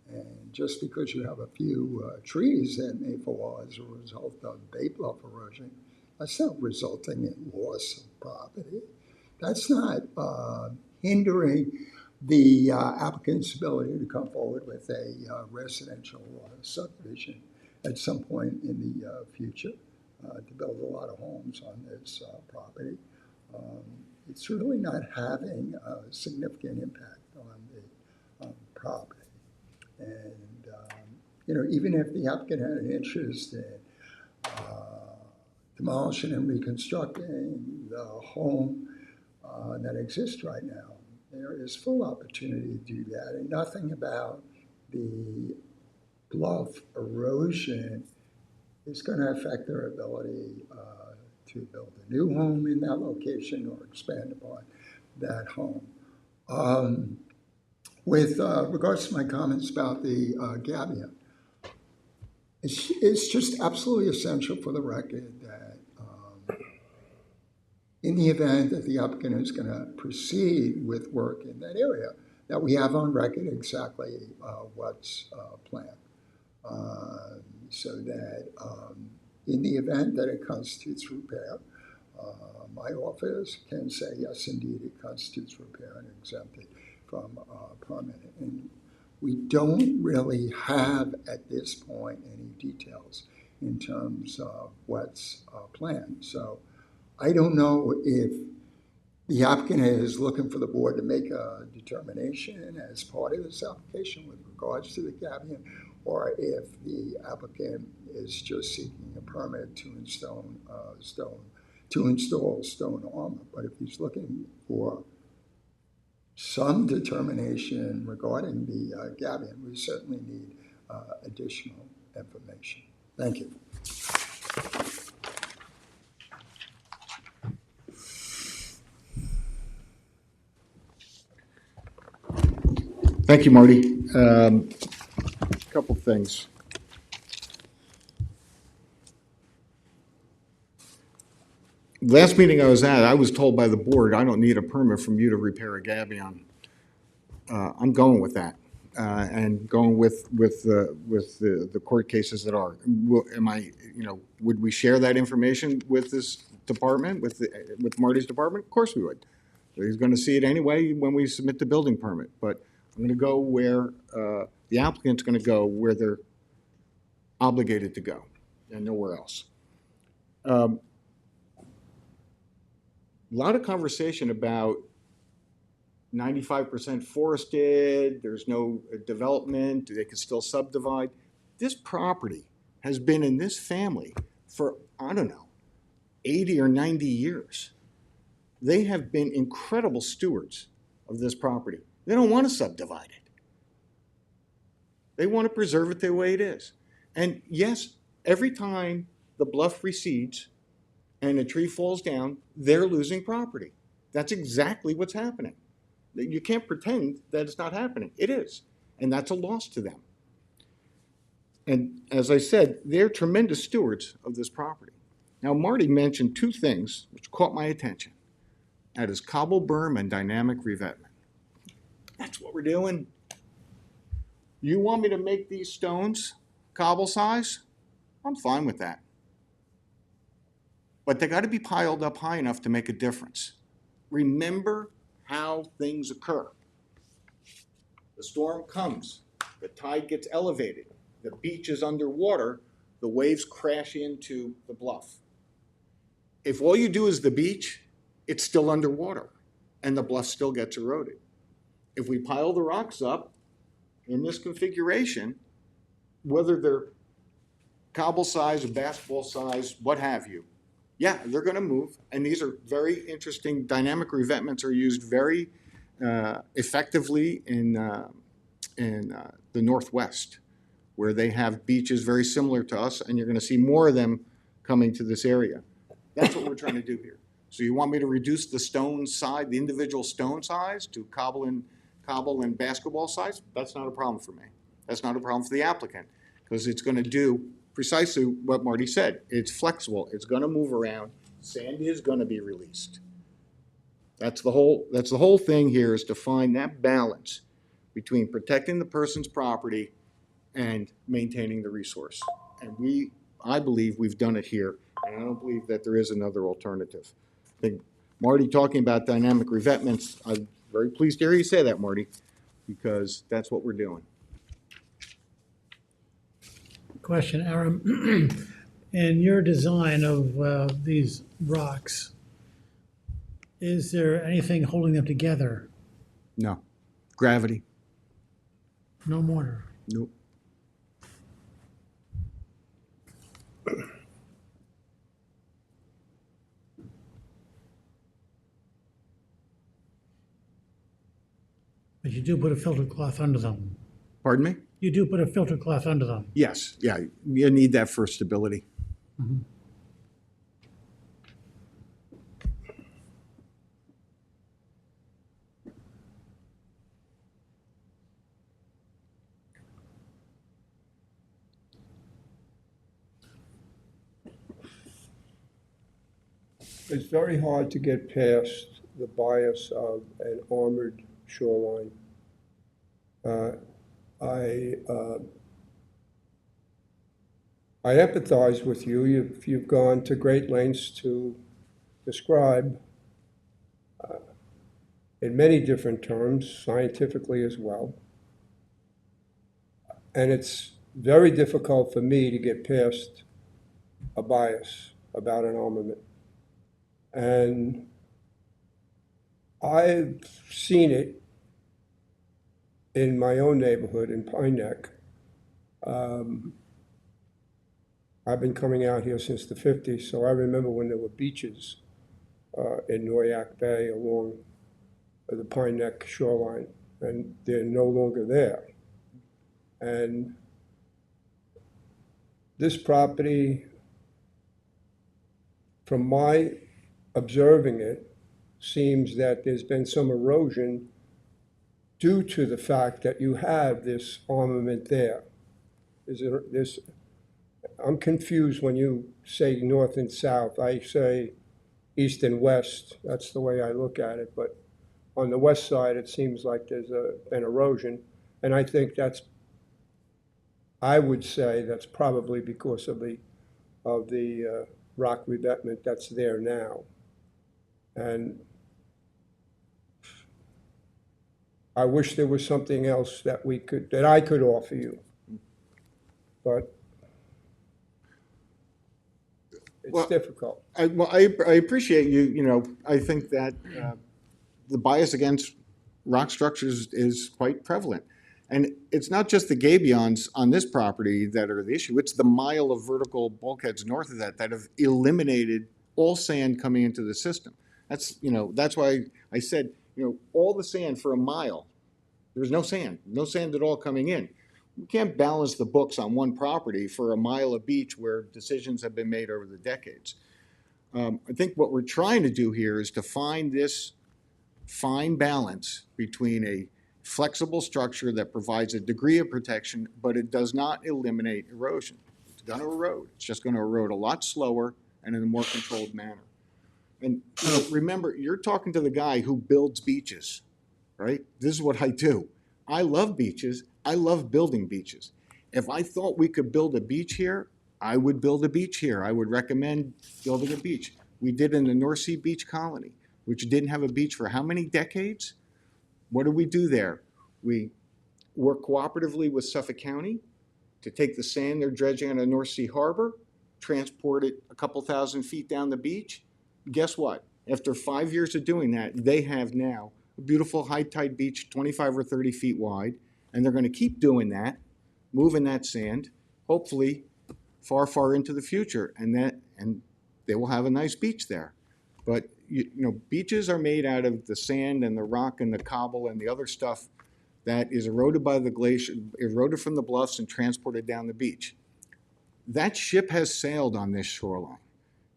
just because you have a few trees that may fall as a result of bay bluff erosion, that's not resulting in loss of property. That's not hindering the applicant's ability to come forward with a residential subdivision at some point in the future. to build a lot of homes on this property. It's really not having a significant impact on the property. And, even if the applicant had an interest in demolishing and reconstructing the home that exists right now, there is full opportunity to do that, and nothing about the bluff erosion is going to affect their ability to build a new home in that location or expand upon that home. With regards to my comments about the gabion, it's just absolutely essential for the record that in the event that the applicant is going to proceed with work in that area, that we have on record exactly what's planned. So that in the event that it constitutes repair, my office can say, yes, indeed, it constitutes repair and exempt it from permit. And we don't really have at this point any details in terms of what's planned. So I don't know if the applicant is looking for the board to make a determination as part of this application with regards to the gabion, or if the applicant is just seeking a permit to install stone armor. But if he's looking for some determination regarding the gabion, we certainly need additional information. Thank you. Thank you, Marty. Couple things. Last meeting I was at, I was told by the board, I don't need a permit from you to repair a gabion. I'm going with that, and going with the court cases that are. Would we share that information with this department, with Marty's department? Of course we would. He's going to see it anyway when we submit the building permit, but I'm going to go where the applicant's going to go where they're obligated to go, and nowhere else. A lot of conversation about 95% forested, there's no development, they can still subdivide. This property has been in this family for, I don't know, 80 or 90 years. They have been incredible stewards of this property. They don't want to subdivide it. They want to preserve it the way it is. And yes, every time the bluff recedes and a tree falls down, they're losing property. That's exactly what's happening. You can't pretend that it's not happening. It is. And that's a loss to them. And as I said, they're tremendous stewards of this property. Now, Marty mentioned two things which caught my attention. That is cobble berm and dynamic revetment. That's what we're doing. You want me to make these stones cobble size? I'm fine with that. But they got to be piled up high enough to make a difference. Remember how things occur. The storm comes, the tide gets elevated, the beach is underwater, the waves crash into the bluff. If all you do is the beach, it's still underwater and the bluff still gets eroded. If we pile the rocks up in this configuration, whether they're cobble size or basketball size, what have you, yeah, they're going to move. And these are very interesting. Dynamic revetments are used very effectively in the Northwest, where they have beaches very similar to us, and you're going to see more of them coming to this area. That's what we're trying to do here. So you want me to reduce the stone size, the individual stone size, to cobble and basketball size? That's not a problem for me. That's not a problem for the applicant, because it's going to do precisely what Marty said. It's flexible. It's going to move around. Sand is going to be released. That's the whole thing here, is to find that balance between protecting the person's property and maintaining the resource. And I believe we've done it here, and I don't believe that there is another alternative. I think Marty talking about dynamic revetments, I'm very pleased to hear you say that, Marty, because that's what we're doing. Question, Aaron. In your design of these rocks, is there anything holding them together? No. Gravity? No mortar? Nope. But you do put a filter cloth under them. Pardon me? You do put a filter cloth under them. Yes, yeah, you need that for stability. It's very hard to get past the bias of an armored shoreline. I empathize with you. You've gone to great lengths to describe, in many different terms, scientifically as well. And it's very difficult for me to get past a bias about an armament. And I've seen it in my own neighborhood in Pine Neck. I've been coming out here since the 50s, so I remember when there were beaches in Noyak Bay along the Pine Neck shoreline, and they're no longer there. And this property, from my observing it, seems that there's been some erosion due to the fact that you have this armament there. I'm confused when you say north and south. I say east and west. That's the way I look at it. But on the west side, it seems like there's an erosion. And I think I would say that's probably because of the rock revetment that's there now. And I wish there was something else that I could offer you. But it's difficult. I appreciate you, I think that the bias against rock structures is quite prevalent. And it's not just the gabions on this property that are the issue, it's the mile of vertical bulkheads north of that have eliminated all sand coming into the system. That's why I said, all the sand for a mile, there's no sand at all coming in. We can't balance the books on one property for a mile of beach where decisions have been made over the decades. I think what we're trying to do here is to find this fine balance between a flexible structure that provides a degree of protection, but it does not eliminate erosion. It's going to erode. It's just going to erode a lot slower and in a more controlled manner. And remember, you're talking to the guy who builds beaches, right? This is what I do. I love beaches. I love building beaches. If I thought we could build a beach here, I would build a beach here. I would recommend building a beach. We did in the North Sea Beach Colony, which didn't have a beach for how many decades? What do we do there? We work cooperatively with Suffolk County to take the sand they're dredging out of North Sea Harbor, transport it a couple thousand feet down the beach. Guess what? After 5 years of doing that, they have now a beautiful high tide beach, 25 or 30 feet wide, and they're going to keep doing that, moving that sand, hopefully far, far into the future, and they will have a nice beach there. But beaches are made out of the sand and the rock and the cobble and the other stuff that is eroded by the glacier, eroded from the bluffs and transported down the beach. That ship has sailed on this shoreline.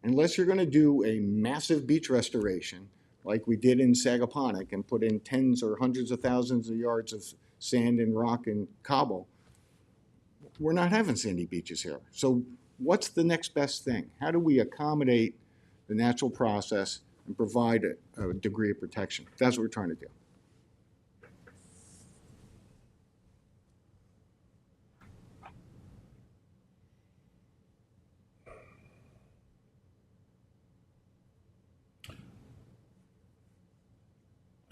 Unless you're going to do a massive beach restoration like we did in Sagaponack and put in tens or hundreds of thousands of yards of sand and rock and cobble, we're not having sandy beaches here. So what's the next best thing? How do we accommodate the natural process and provide a degree of protection? That's what we're trying to do.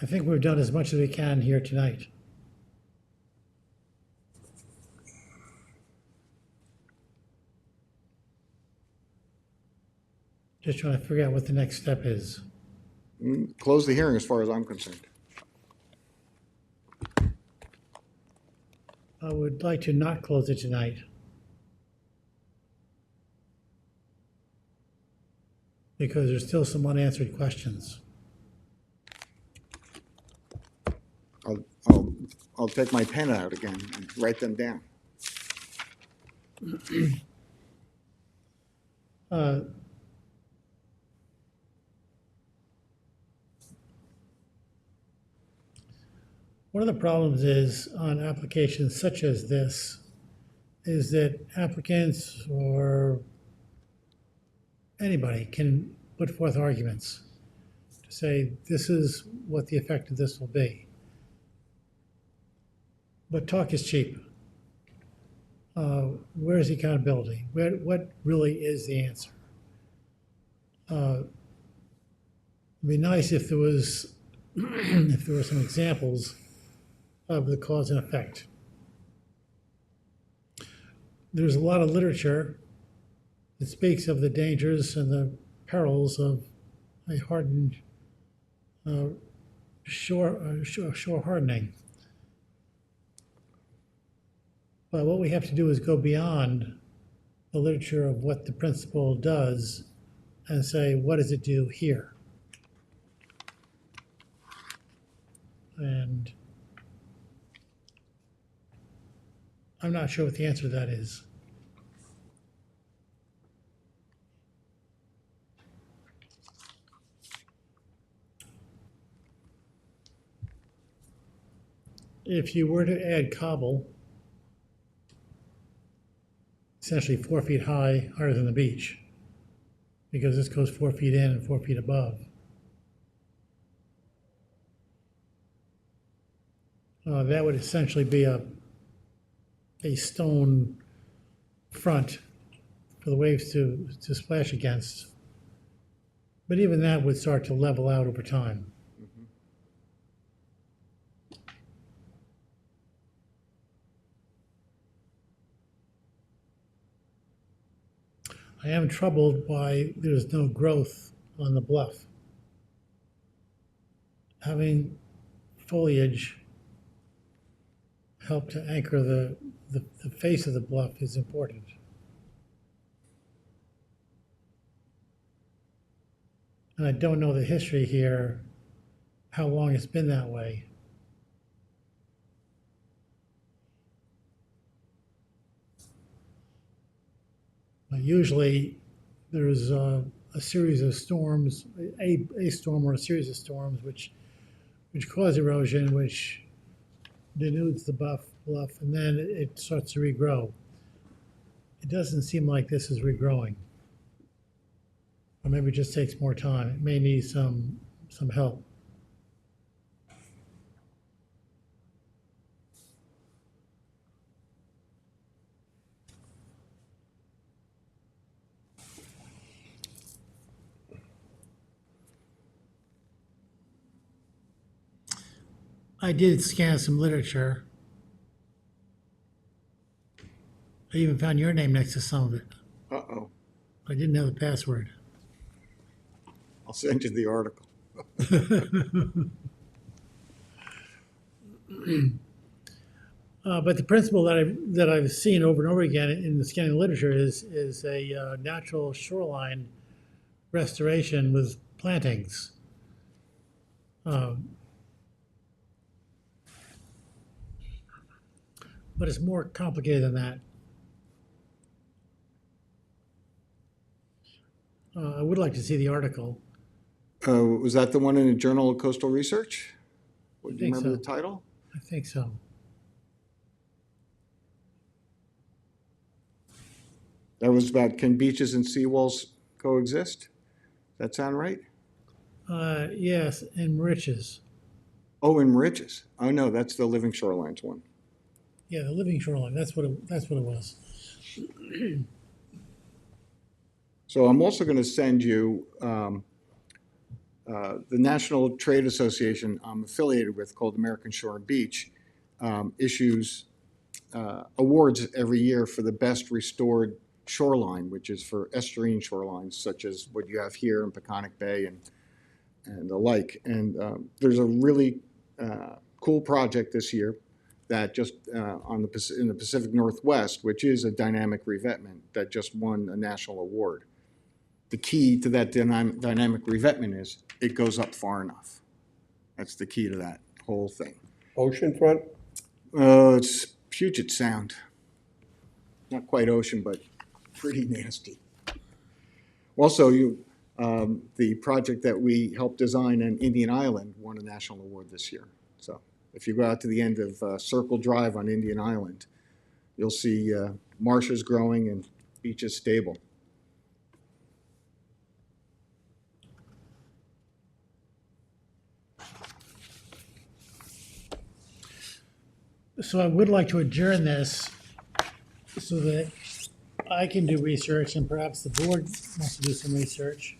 I think we've done as much as we can here tonight. Just trying to figure out what the next step is. Close the hearing as far as I'm concerned. I would like to not close it tonight. Because there's still some unanswered questions. I'll take my pen out again and write them down. One of the problems is on applications such as this is that applicants or anybody can put forth arguments to say, this is what the effect of this will be. But talk is cheap. Where's the accountability? What really is the answer? It'd be nice if there was, if there were some examples of the cause and effect. There's a lot of literature that speaks of the dangers and the perils of a hardened shore hardening. But what we have to do is go beyond the literature of what the principle does and say, what does it do here? And I'm not sure what the answer to that is. If you were to add cobble, essentially 4 feet high, higher than the beach, because this goes 4 feet in and 4 feet above. That would essentially be a stone front for the waves to splash against. But even that would start to level out over time. I am troubled by there's no growth on the bluff. Having foliage help to anchor the face of the bluff is important. And I don't know the history here, how long it's been that way. Usually there's a series of storms, a storm or a series of storms which cause erosion, which denudes the bluff, and then it starts to regrow. It doesn't seem like this is regrowing. Or maybe it just takes more time. It may need some help. I did scan some literature. I even found your name next to some of it. Uh-oh. I didn't know the password. I'll send you the article. But the principle that I've seen over and over again in the scanning literature is a natural shoreline restoration with plantings. But it's more complicated than that. I would like to see the article. Was that the one in the Journal of Coastal Research? Do you think remember so. the title? I think so. That was about, can beaches and seawalls coexist? That sound right? Yes, and Riches. Oh, in Mauritius. Oh, no, that's the Living Shorelines one. Yeah, the living shoreline. That's what it was. So I'm also going to send you the National Trade Association I'm affiliated with, called American Shore and Beach, issues awards every year for the best restored shoreline, which is for estuarine shorelines, such as what you have here in Peconic Bay and the like. And there's a really cool project this year that just in the Pacific Northwest, which is a dynamic revetment that just won a national award. The key to that dynamic revetment is it goes up far enough. That's the key to that whole thing. Oceanfront? It's Puget Sound. Not quite ocean, but pretty nasty. Also, the project that we helped design in Indian Island won a national award this year. So if you go out to the end of Circle Drive on Indian Island, you'll see marshes growing and beaches stable. So I would like to adjourn this so that I can do research and perhaps the board wants to do some research.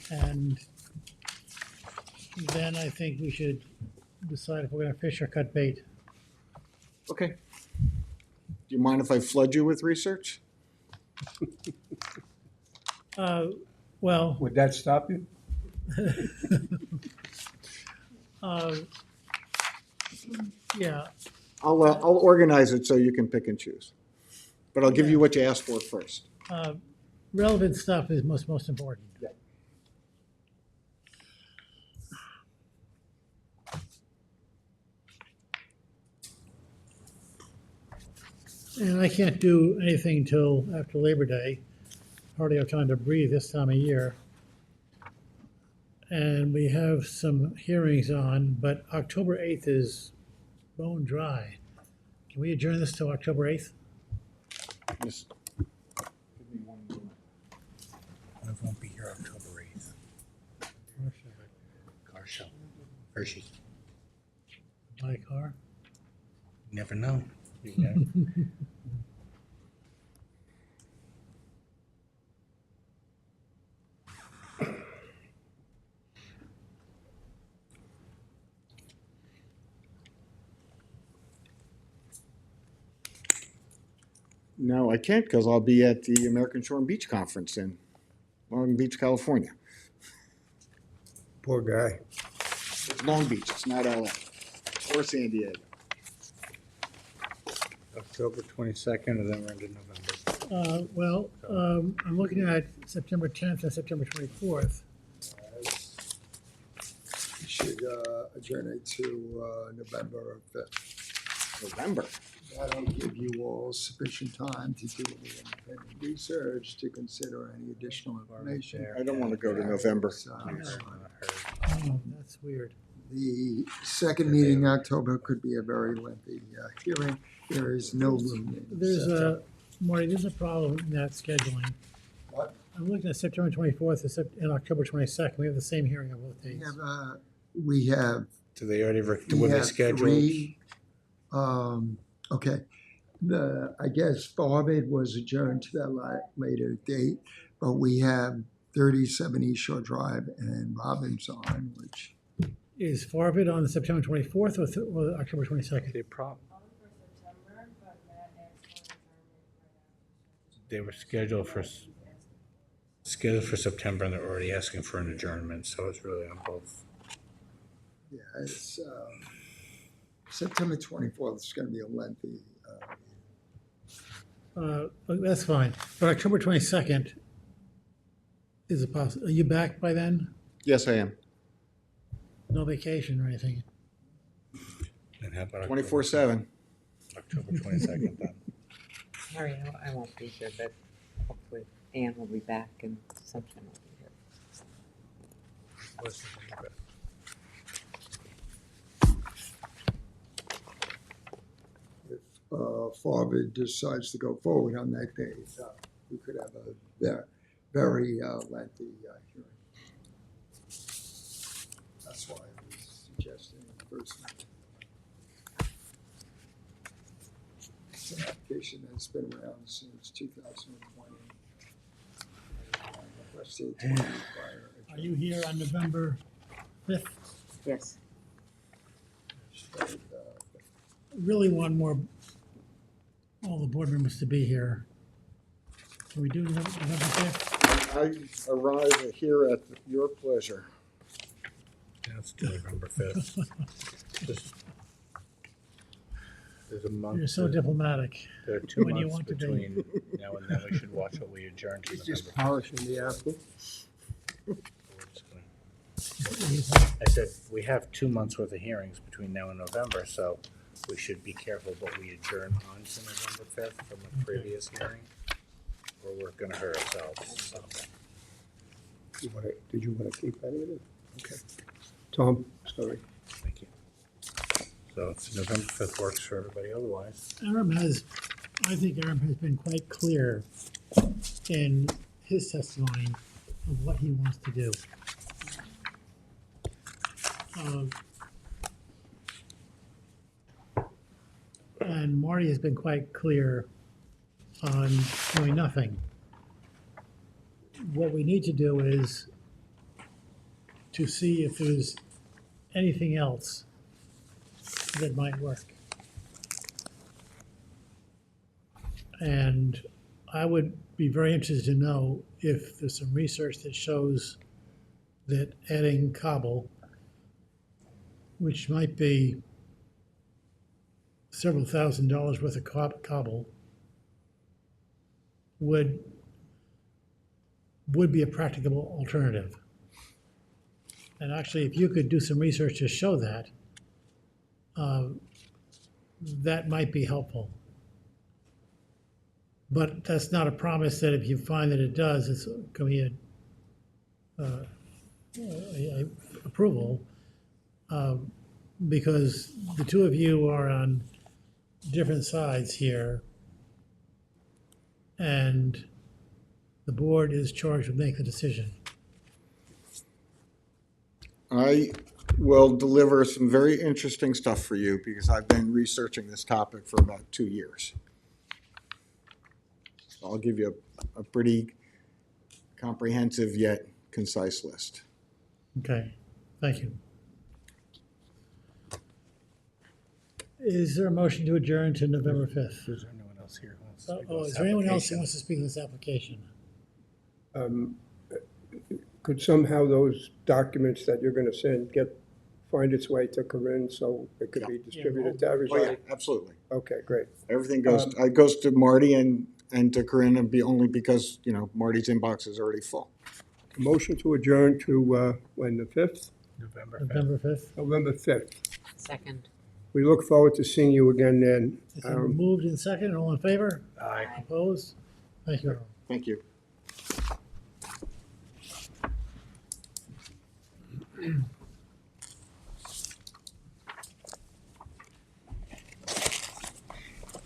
And then I think we should decide if we're gonna fish or cut bait. Okay. Do you mind if I flood you with research? Well, Would that stop you? yeah, I'll organize it so you can pick and choose. But I'll give you what you asked for first. relevant stuff is most important. Yeah. And I can't do anything till after Labor Day. Hardly have time to breathe this time of year. And we have some hearings on, but October 8th is bone dry. Can we adjourn this till October 8th? Yes. I won't be here October 8th. Car show. Hershey. My car? Never know. You know? No, I can't because I'll be at the American Shore and Beach Conference in Long Beach, California. Poor guy. It's Long Beach, it's not LA or San Diego. October 22nd, and then we're into November. I'm looking at September 10th and September 24th. We should adjourn it to November 5th. November. That'll give you all sufficient time to do the independent research, to consider any additional information. I don't want to go to November. So, Oh, that's weird. the second meeting in October could be a very lengthy hearing. There is no room in There's September. Marty, there's a problem in that scheduling. What? I'm looking at September 24th and October 22nd. We have the same hearing on both days. We have Do they already, We were they have scheduled? three, okay. I guess Farmington was adjourned to that later date, but we have 37 East Shore Drive and Robinson, which, Is Farvid on September 24th or October 22nd? They were scheduled for September, and they're already asking for an adjournment, so it's really on both. yeah, it's, September 24th is gonna be a lengthy, That's fine. But October 22nd is a Are you back by then? Yes, I am. No vacation or anything? And how about 24/7. October 22nd then? Harry, I won't be here, but hopefully Ann will be back and Sunshine will be here. What's the thing about it? if Farmington decides to go forward on that day, we could have a very lengthy hearing. That's why I was suggesting the first meeting. It's an application that's been around since 2020. Requested to require Are you here on November 5th? Yes. Really one more all the board members to be here. Can we do November 5th? I arrive here at your pleasure. That's November 5th. Just- There's a month. You're so diplomatic. There are 2 when you months want to be. between now and then. We should watch what we adjourn to He's just November. polishing the apple. I said, we have 2 months worth of hearings between now and November, so we should be careful what we adjourn on to November 5th from a previous hearing, or we're gonna hurt ourselves, so. Did you want to keep any of it? Okay. Tom, sorry. Thank you. So if November 5th works for everybody otherwise. I think Aram has been quite clear in his testimony of what he wants to do. And Marty has been quite clear on doing nothing. What we need to do is to see if there's anything else that might work. And I would be very interested to know if there's some research that shows that adding cobble, which might be several $1,000s worth of cobble, would be a practicable alternative. And actually, if you could do some research to show that, that might be helpful. But that's not a promise that if you find that it does, it's going to be a approval, because the two of you are on different sides here, and the board is charged with making the decision. I will deliver some very interesting stuff for you because I've been researching this topic for about 2 years. I'll give you a pretty comprehensive yet concise list. Okay, thank you. Is there a motion to adjourn to November 5th? Is there anyone else here who wants to speak on Oh, this is there anyone else who application? wants to speak on this application? Could somehow those documents that you're going to send find its way to Corinne so it could be distributed to Oh, yeah, everybody? absolutely. Okay, great. Everything goes to Marty and to Corinne, and only because, Marty's inbox is already full. Motion to adjourn to, when, the 5th? November 5th. November 5th? November 5th. Second. We look forward to seeing you again then. It's been moved in second, all in favor? Aye. Opposed? Thank you. Thank you.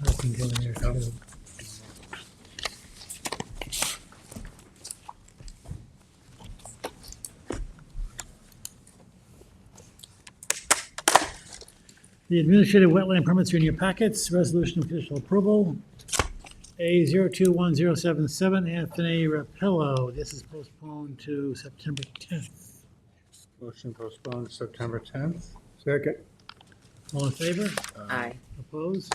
I can go in there too. The administrative wetland permits are in your packets. Resolution of conditional approval. A 021077, Anthony Rapillo. This is postponed to September 10th. Motion postponed to September 10th. Second. All in favor? Aye. Opposed?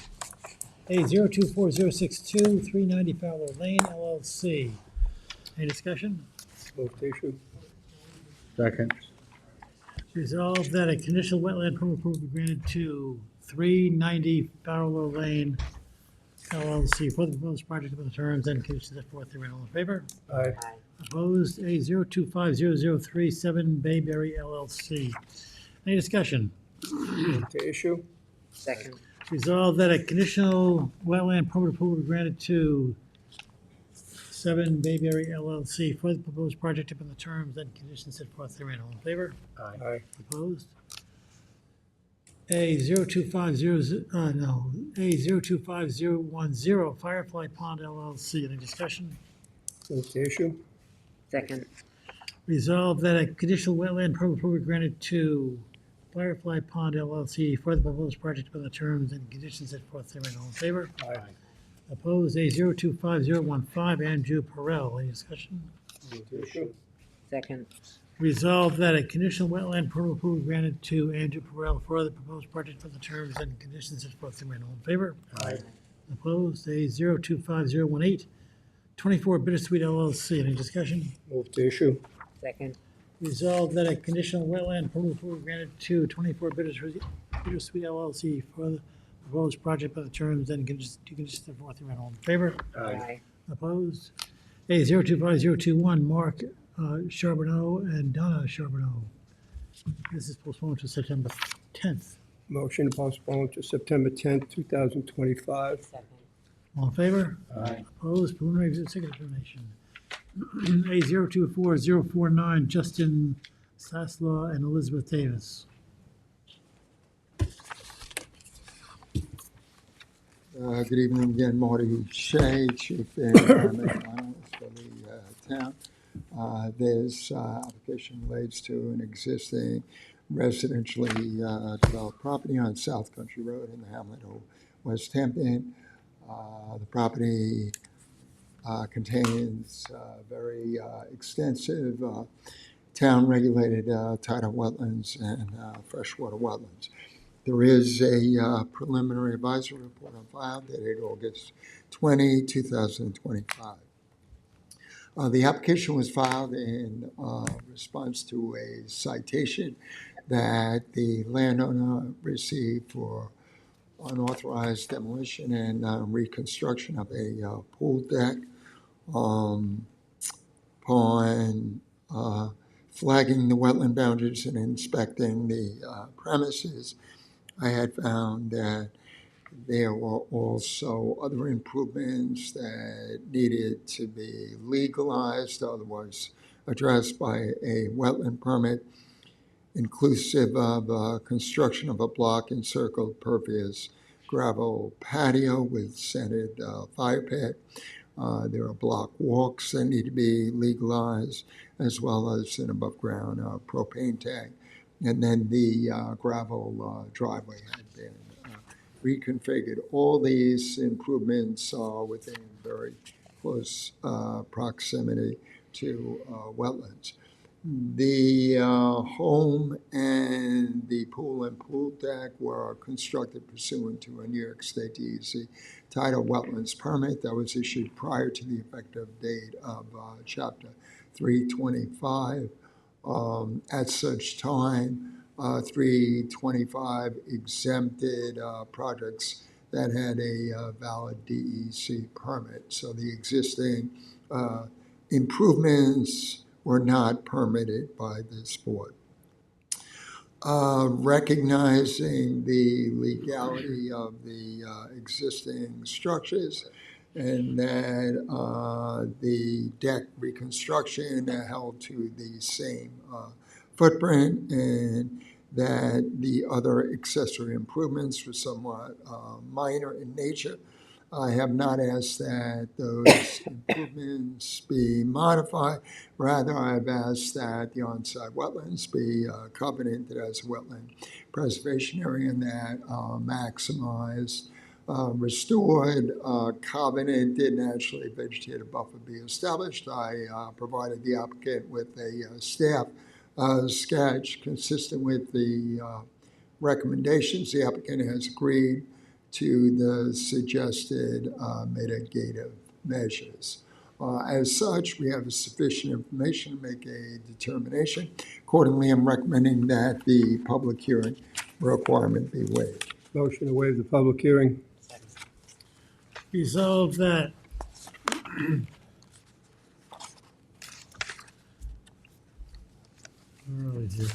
A 024062, 390 Fowler Lane, LLC. Any discussion? Move to issue. Second. Resolved that a conditional wetland permit approval be granted to 390 Fowler Lane, LLC for the proposed project with the terms and conditions set forth therein. All in favor? Aye. Aye. Opposed? A 025003, Bayberry, LLC. Any discussion? Move to issue. Second. Resolved that a conditional wetland permit approval be granted to 7 Bayberry LLC for the proposed project upon the terms and conditions set forth therein. All in favor? Aye. Opposed? A 025010, Firefly Pond LLC. Any discussion? Move to issue. Second. Resolved that a conditional wetland permit approval be granted to Firefly Pond LLC for the proposed project upon the terms and conditions set forth therein. All in favor? Aye. Opposed? A 025015, Andrew Perel. Any discussion? Move to issue. Second. Resolved that a conditional wetland permit approval be granted to Andrew Perel for the proposed project for the terms and conditions set forth therein. All in favor? Aye. Opposed? A025018, 24 Bittersweet LLC. Any discussion? Move to issue. Second. Resolved that a conditional wetland approval be granted to 24 Bittersweet LLC for the proposed project by the terms and conditions of forth herein. All in favor? Aye. Opposed? A025021, Mark Charbonneau and Donna Charbonneau. This is postponed to September 10th. Motion to postpone to September 10th, 2025. Second. All in favor? Aye. Opposed? Preliminary executive determination. A024049, Justin Saslaw and Elizabeth Davis. Good evening again, Marty Shea, Chief Environmental Analyst for the town. This application relates to an existing residentially developed property on South Country Road in the hamlet of West Hampton. The property contains very extensive town-regulated tidal wetlands and freshwater wetlands. There is a preliminary advisory report on file dated August 20, 2025. The application was filed in response to a citation that the landowner received for unauthorized demolition and reconstruction of a pool deck. Upon flagging the wetland boundaries and inspecting the premises, I had found that there were also other improvements that needed to be legalized, otherwise addressed by a wetland permit, inclusive of construction of a block encircled pervious gravel patio with scented fire pit. There are block walks that need to be legalized, as well as an above-ground propane tank. And then the gravel driveway had been reconfigured. All these improvements are within very close proximity to wetlands. The home and the pool and pool deck were constructed pursuant to a New York State DEC tidal wetlands permit that was issued prior to the effective date of Chapter 325. At such time, 325 exempted projects that had a valid DEC permit. So the existing improvements were not permitted by this board. Recognizing the legality of the existing structures and that the deck reconstruction held to the same footprint and that the other accessory improvements were somewhat minor in nature, I have not asked that those improvements be modified. Rather, I've asked that the on-site wetlands be covenanted as a wetland preservation area and that maximized, restored, covenanted, naturally vegetative buffer be established. I provided the applicant with a staff sketch consistent with the recommendations. The applicant has agreed to the suggested mitigative measures. As such, we have sufficient information to make a determination. Accordingly, I'm recommending that the public hearing requirement be waived. Motion to waive the public hearing. Second. Resolved that where are we here?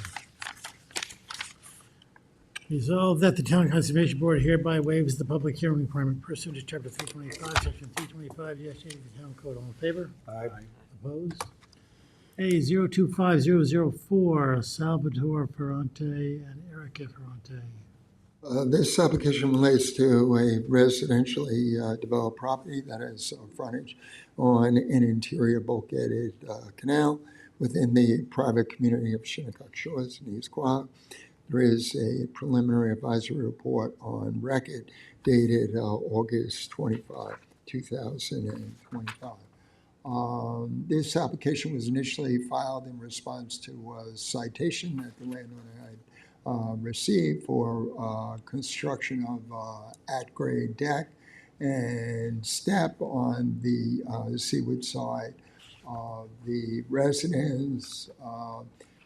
Resolved that the Town Conservation Board hereby waives the public hearing requirement pursuant to Chapter 325, Section 325-8 of the Town Code. All in favor? Aye. Opposed? A025004, Salvatore Ferrante and Erica Ferrante. This application relates to a residentially developed property that has frontage on an interior bulkheaded canal within the private community of Shinnecock Shores in East Quogue. There is a preliminary advisory report on record dated August 25, 2025. This application was initially filed in response to a citation that the landowner had received for construction of at-grade deck and step on the seaward side of the residence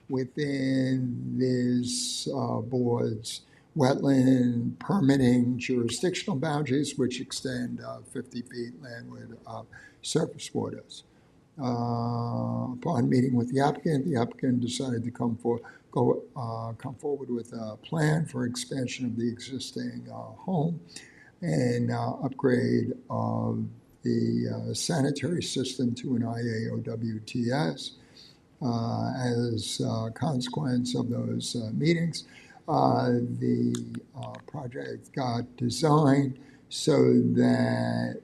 within this board's wetland permitting jurisdictional boundaries, which extend 50 feet landward of surface waters. Upon meeting with the applicant decided to come forward with a plan for expansion of the existing home and upgrade of the sanitary system to an IAOWTS. As a consequence of those meetings, the project got designed so that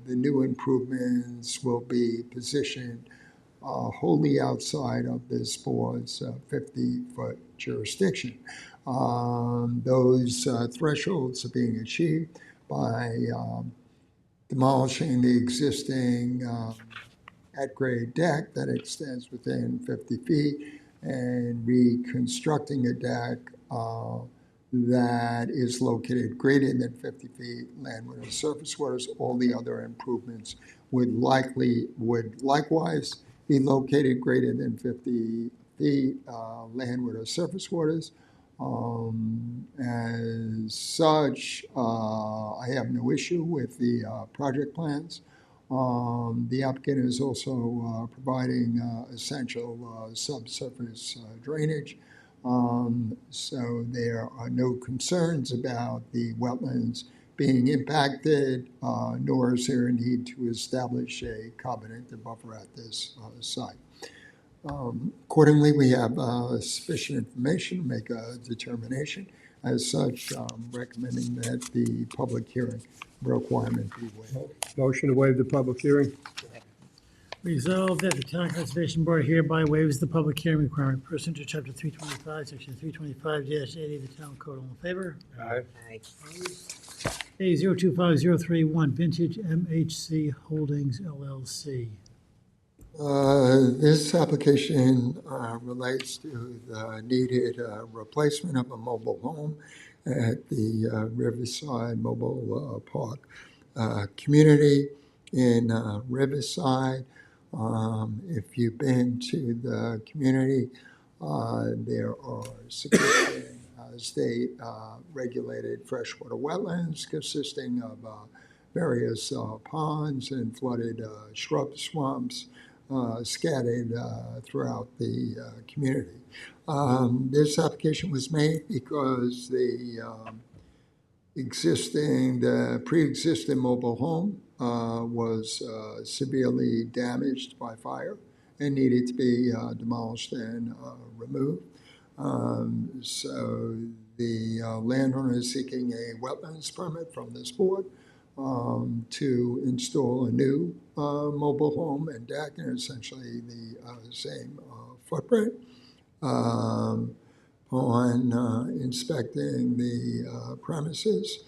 the new improvements will be positioned wholly outside of this board's 50-foot jurisdiction. Those thresholds are being achieved by demolishing the existing at-grade deck that extends within 50 feet and reconstructing a deck that is located greater than 50 feet landward of surface waters. All the other improvements would likewise be located greater than 50 feet landward of surface waters. As such, I have no issue with the project plans. The applicant is also providing essential subsurface drainage. So there are no concerns about the wetlands being impacted, nor is there a need to establish a covenant to buffer at this site. Accordingly, we have sufficient information to make a determination. As such, recommending that the public hearing requirement be waived. Motion to waive the public hearing? Resolved that the Town Conservation Board hereby waives the public hearing requirement pursuant to Chapter 325, Section 325-80 of the Town Code. All in favor? Aye. Aye. A 025031, Vintage MHC Holdings LLC. This application relates to the needed replacement of a mobile home at the Riverside Mobile Park community in Riverside. If you've been to the community, there are significant state regulated freshwater wetlands consisting of various ponds and flooded shrub swamps scattered throughout the community. This application was made because the pre-existing mobile home was severely damaged by fire and needed to be demolished and removed. So the landowner is seeking a wetlands permit from this board to install a new mobile home and deck in essentially the same footprint. On inspecting the premises,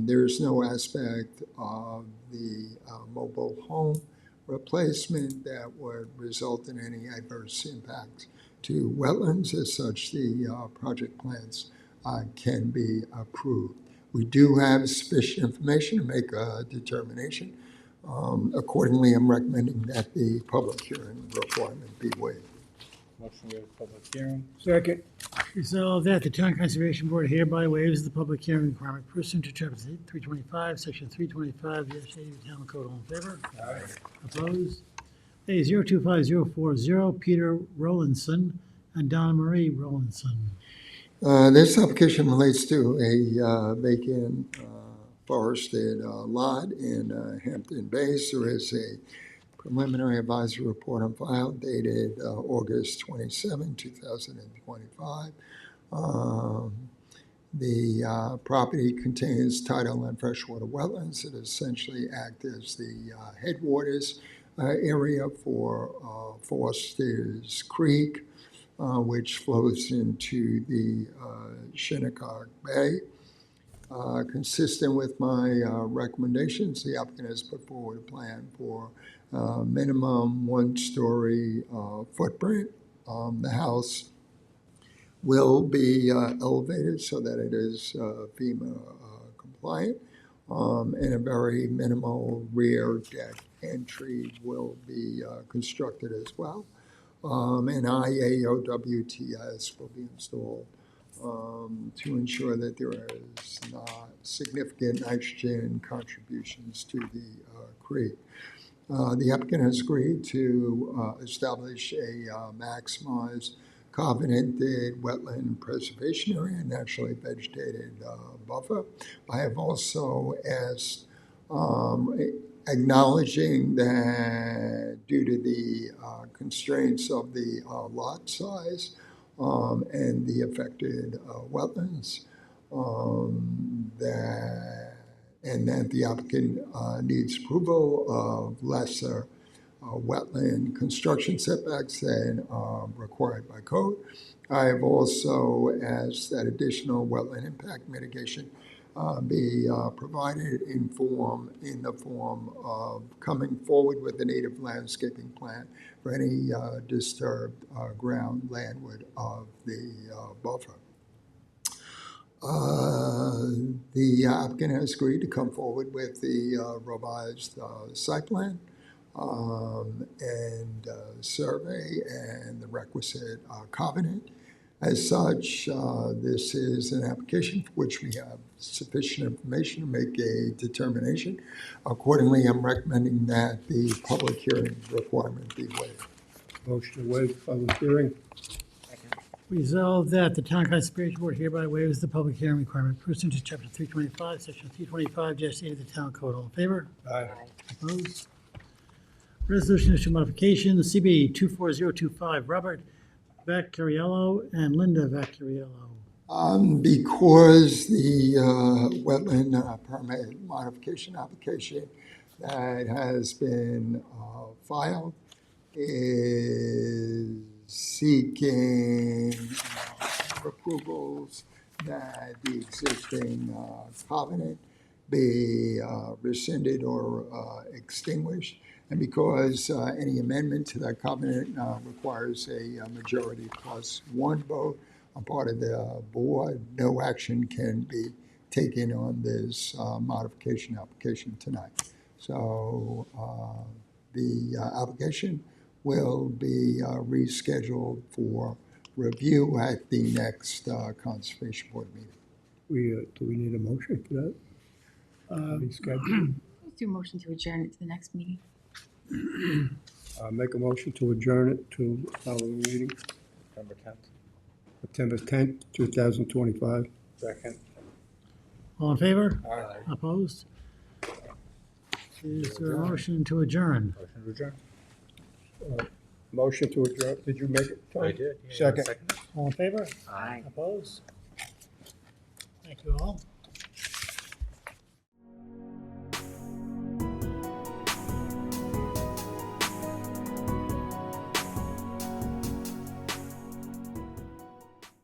there's no aspect of the mobile home replacement that would result in any adverse impacts to wetlands. As such, the project plans can be approved. We do have sufficient information to make a determination. Accordingly, I'm recommending that the public hearing requirement be waived. Motion to waive the public hearing. Second. Resolved that the Town Conservation Board hereby waives the public hearing requirement pursuant to Chapter 325, Section 325-80 of the Town Code. All in favor? Aye. Opposed? A 025040, Peter Rowlandson and Donna Marie Rowlandson. This application relates to a vacant forested lot in Hampton Bays. There is a preliminary advisory report on file dated August 27, 2025. The property contains tidal and freshwater wetlands that essentially act as the headwaters area for Foster's Creek, which flows into the Shinnecock Bay. Consistent with my recommendations, the applicant has put forward a plan for minimum one-story footprint. The house will be elevated so that it is FEMA compliant. and a very minimal rear deck entry will be constructed as well. And IAOWTS will be installed to ensure that there is not significant nitrogen contributions to the creek. The applicant has agreed to establish a maximized covenanted wetland preservation area and naturally vegetated buffer. I have also asked, acknowledging that due to the constraints of the lot size and the affected wetlands, that the applicant needs approval of lesser wetland construction setbacks than required by code. I have also asked that additional wetland impact mitigation be provided in the form of coming forward with a native landscaping plan for any disturbed ground landward of the buffer. The applicant has agreed to come forward with the revised site plan and survey and the requisite covenant. As such, this is an application for which we have sufficient information to make a determination. Accordingly, I'm recommending that the public hearing requirement be waived. Motion to waive public hearing. Second. Resolved that the Town Conservation Board hereby waives the public hearing requirement pursuant to Chapter 325, Section 325-8 of the Town Code. All in favor? Aye. Aye. Opposed? Resolution issue modification, CB 24025, Robert Vacariello and Linda Vacariello. Because the wetland permit modification application that has been filed is seeking approvals that the existing covenant be rescinded or extinguished. And because any amendment to that covenant requires a majority plus one vote on part of the board, no action can be taken on this modification application tonight. So the application will be rescheduled for review at the next Conservation Board meeting. Do we need a motion for that? Reschedule. Let's do a motion to adjourn it to the next meeting. Make a motion to adjourn it to following meeting, November 10th. September 10th, 2025. Second. All in favor? Aye. Opposed? Is there a motion to adjourn? Motion to adjourn. Motion to adjourn, did you make it, Tom? I did. Yeah, Second. All in favor? Aye. Opposed? Thank you all.